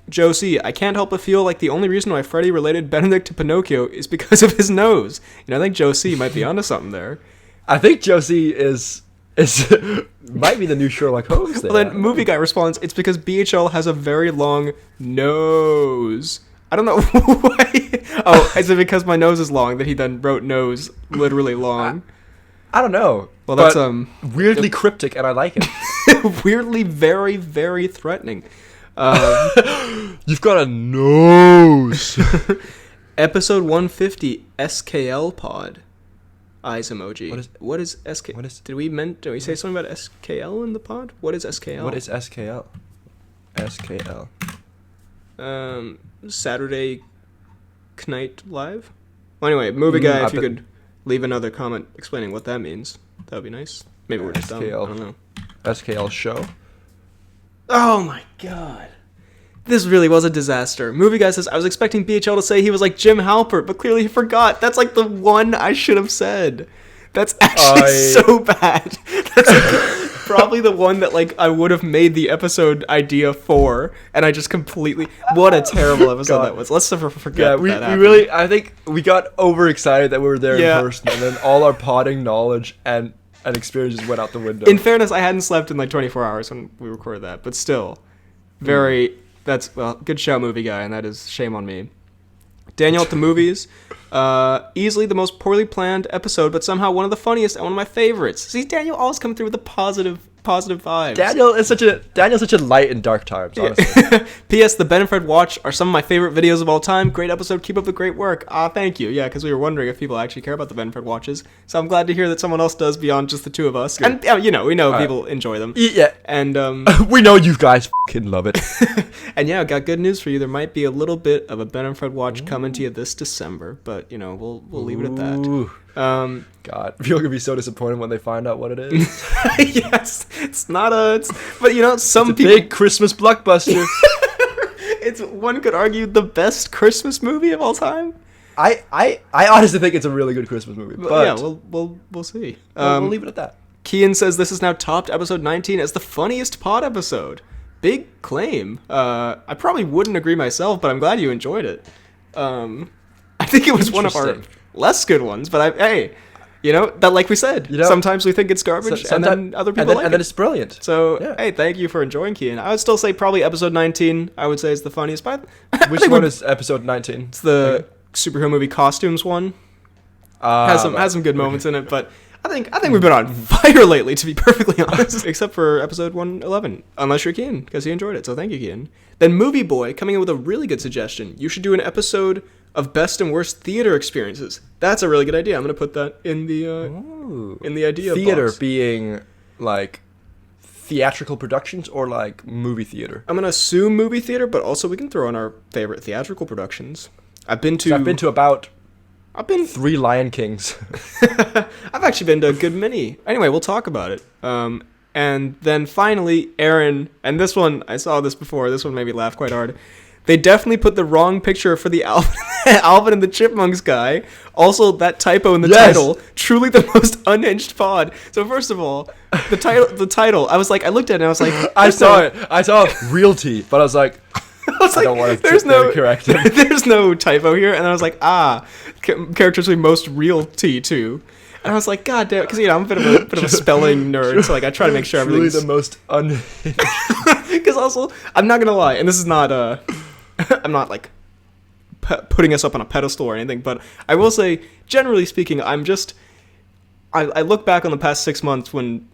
Joe C, I can't help but feel like the only reason why Freddy related Benedict to Pinocchio is because of his nose. I think Joe C might be onto something there. I think Joe C is might be the new Sherlock Holmes there. Well, then Movie Guy responds, it's because BHL has a very long nose. I don't know why. Oh, is it because my nose is long that he then wrote nose literally long? I don't know. Well, that's weirdly cryptic, and I like it. Weirdly very, very threatening. You've got a nose. Episode 150 SKL pod. Eyes emoji. What is SK? Did we say something about SKL in the pod? What is SKL? What is SKL? SKL. Saturday Knight Live. Well, anyway, Movie Guy, if you could leave another comment explaining what that means, that would be nice. Maybe we're just dumb. I don't know. SKL show. Oh my god. This really was a disaster. Movie Guy says, I was expecting BHL to say he was like Jim Halpert, but clearly he forgot. That's like the one I should have said. That's actually so bad. That's like probably the one that like I would have made the episode idea for, and I just completely... What a terrible episode that was. Let's never forget that happened. We really... I think we got overexcited that we were there in person, and then all our podding knowledge and experiences went out the window. In fairness, I hadn't slept in like 24 hours when we recorded that, but still, very... That's, well, good show, Movie Guy, and that is shame on me. Daniel at the movies. Easily the most poorly planned episode, but somehow one of the funniest and one of my favorites. See, Daniel always come through with the positive vibes. Daniel's such a light in dark times, honestly. P.S. The Ben and Fred Watch are some of my favorite videos of all time. Great episode. Keep up the great work. Thank you. Yeah, because we were wondering if people actually care about the Ben and Fred Watches. So I'm glad to hear that someone else does beyond just the two of us. Good. And, we know people enjoy them. Yeah. And, we know you guys fucking love it. And yeah, got good news for you. There might be a little bit of a Ben and Fred Watch coming to you this December, but, we'll leave it at that. God, people are gonna be so disappointed when they find out what it is. Yes, it's not but some it's a big Christmas blockbuster. It's, one could argue, the best Christmas movie of all time. I honestly think it's a really good Christmas movie. But yeah, we'll see. We'll leave it at that. Cian says this is now topped episode 19 as the funniest pod episode. Big claim. I probably wouldn't agree myself, but I'm glad you enjoyed it. I think it was one of our less good ones, but that, like we said, sometimes we think it's garbage, and then other people like it. And then it's brilliant. So, hey, thank you for enjoying, Cian. I would still say probably episode 19, I would say, is the funniest. But which one is episode 19? It's the superhero movie costumes one. Has some good moments in it, but I think we've been on fire lately, to be perfectly honest. Except for episode 111, unless you're Cian, because he enjoyed it, so thank you, Cian. Then Movie Boy, coming in with a really good suggestion. You should do an episode of best and worst theater experiences. That's a really good idea. I'm going to put that in the idea theater box. Being like theatrical productions or like movie theater. I'm going to assume movie theater, but also we can throw in our favorite theatrical productions. I've been to about 3 Lion Kings. I've actually been to a good many. Anyway, we'll talk about it. And then finally, Aaron, and this one, I saw this before, this one made me laugh quite hard. They definitely put the wrong picture for the Alvin and the Chipmunks guy. Also, that typo in the title. Truly the most unhinged pod. So first of all, the title. I looked at it and I was like, I saw realty, but I was like, I don't want to correct it. There's no typo here. And I was like, characters with most realty too. And I was like, God damn, because I'm a bit of a spelling nerd, so I try to make sure everything's really the most unhinged. Because also, I'm not gonna lie, and this is not I'm not like putting us up on a pedestal or anything, but I will say, generally speaking, I look back on the past 6 months when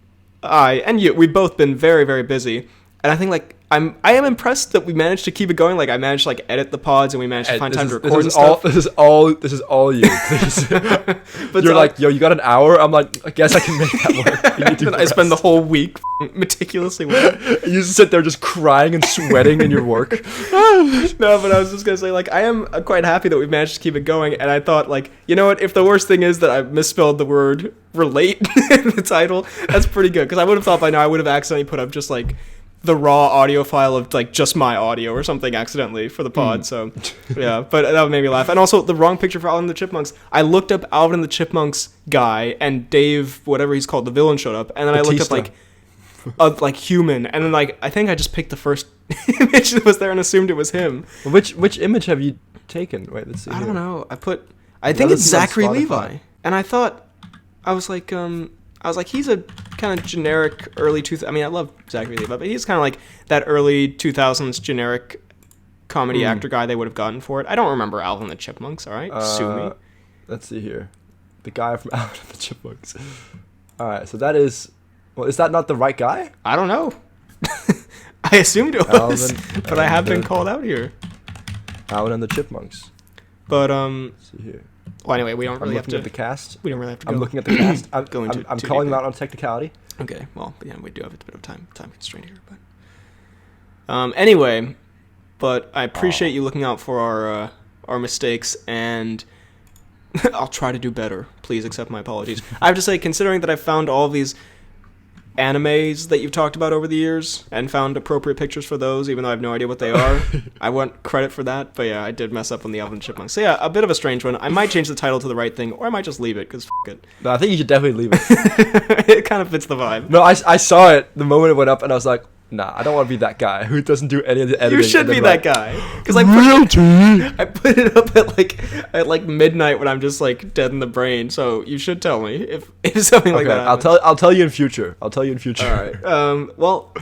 we've both been very, very busy. And I think, like, I am impressed that we managed to keep it going. Like, I managed to, like, edit the pods, and we managed to find time to record and stuff. This is all you, please. But you're like, yo, you got an hour? I'm like, I guess I can make that work. Then I spend the whole week meticulously working. You just sit there just crying and sweating in your work. No, but I was just going to say, like, I am quite happy that we've managed to keep it going. And I thought, like, you know what? If the worst thing is that I misspelled the word relate in the title, that's pretty good. Because I would have thought by now I would have accidentally put up just, like, the raw audio file of, like, just my audio or something accidentally for the pod. So yeah, but that made me laugh. And also the wrong picture for Alvin and the Chipmunks. I looked up Alvin and the Chipmunks guy, and Dave, whatever he's called, the villain, showed up, and then Batista. I looked up like human, and then, like, I think I just picked the first image that was there and assumed it was him. Which image have you taken? Wait, let's see. I don't know. I think it's Zachary Levi, and I was like, he's a kind of generic early I mean, I love Zachary Levi, but he's kind of like that early 2000s generic comedy actor guy they would have gotten for it. I don't remember Alvin and the Chipmunks, all right? Sue me. Let's see here. The guy from Alvin and the Chipmunks. All right, so that is... Well, is that not the right guy? I don't know. I assumed it was, but I have been called out here. Alvin and the Chipmunks. But, let's see here. Well, anyway, we don't really have to... I'm looking at the cast. We don't really have to go. I'm looking at the cast. I'm calling them out on technicality. Okay, well, yeah, we do have a bit of time constraint here, but... Anyway, but I appreciate you looking out for our mistakes, and I'll try to do better. Please accept my apologies. I have to say, considering that I've found all of these animes that you've talked about over the years and found appropriate pictures for those, even though I have no idea what they are, I want credit for that. But yeah, I did mess up on the Alvin and Chipmunks. So yeah, a bit of a strange one. I might change the title to The Right Thing, or I might just leave it, because f*** it. No, I think you should definitely leave it. It kind of fits the vibe. No, I saw it the moment it went up, and I was like, nah, I don't want to be that guy who doesn't do any of the editing. You should be that guy, because I put it up at like midnight when I'm just, like, dead in the brain. So you should tell me if something like that happens. I'll tell you in future. All right. Well,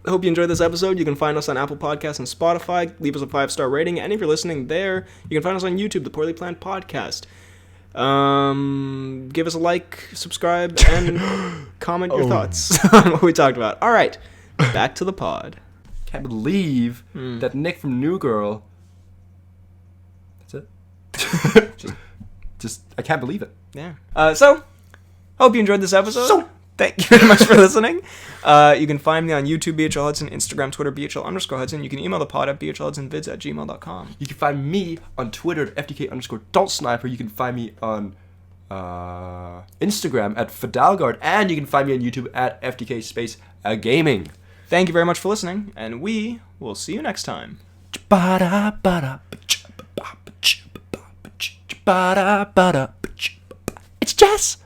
I hope you enjoyed this episode. You can find us on Apple Podcasts and Spotify. Leave us a 5-star rating, and if you're listening there, you can find us on YouTube, The Poorly Planned Podcast. Give us a like, subscribe, and comment your thoughts on what we talked about. All right. Back to the pod. Can't believe that Nick from New Girl. That's it. just I can't believe it. Yeah. So, hope you enjoyed this episode. Thank you very much for listening. You can find me on YouTube, BHL Hudson, Instagram, Twitter, BHL_Hudson. You can email the pod at bhlhudsonvids@gmail.com. You can find me on Twitter at FDK_DaltSniper. You can find me on Instagram at Fidalgard, and you can find me on YouTube at FDK_Gaming. Thank you very much for listening, and we will see you next time. It's Jess.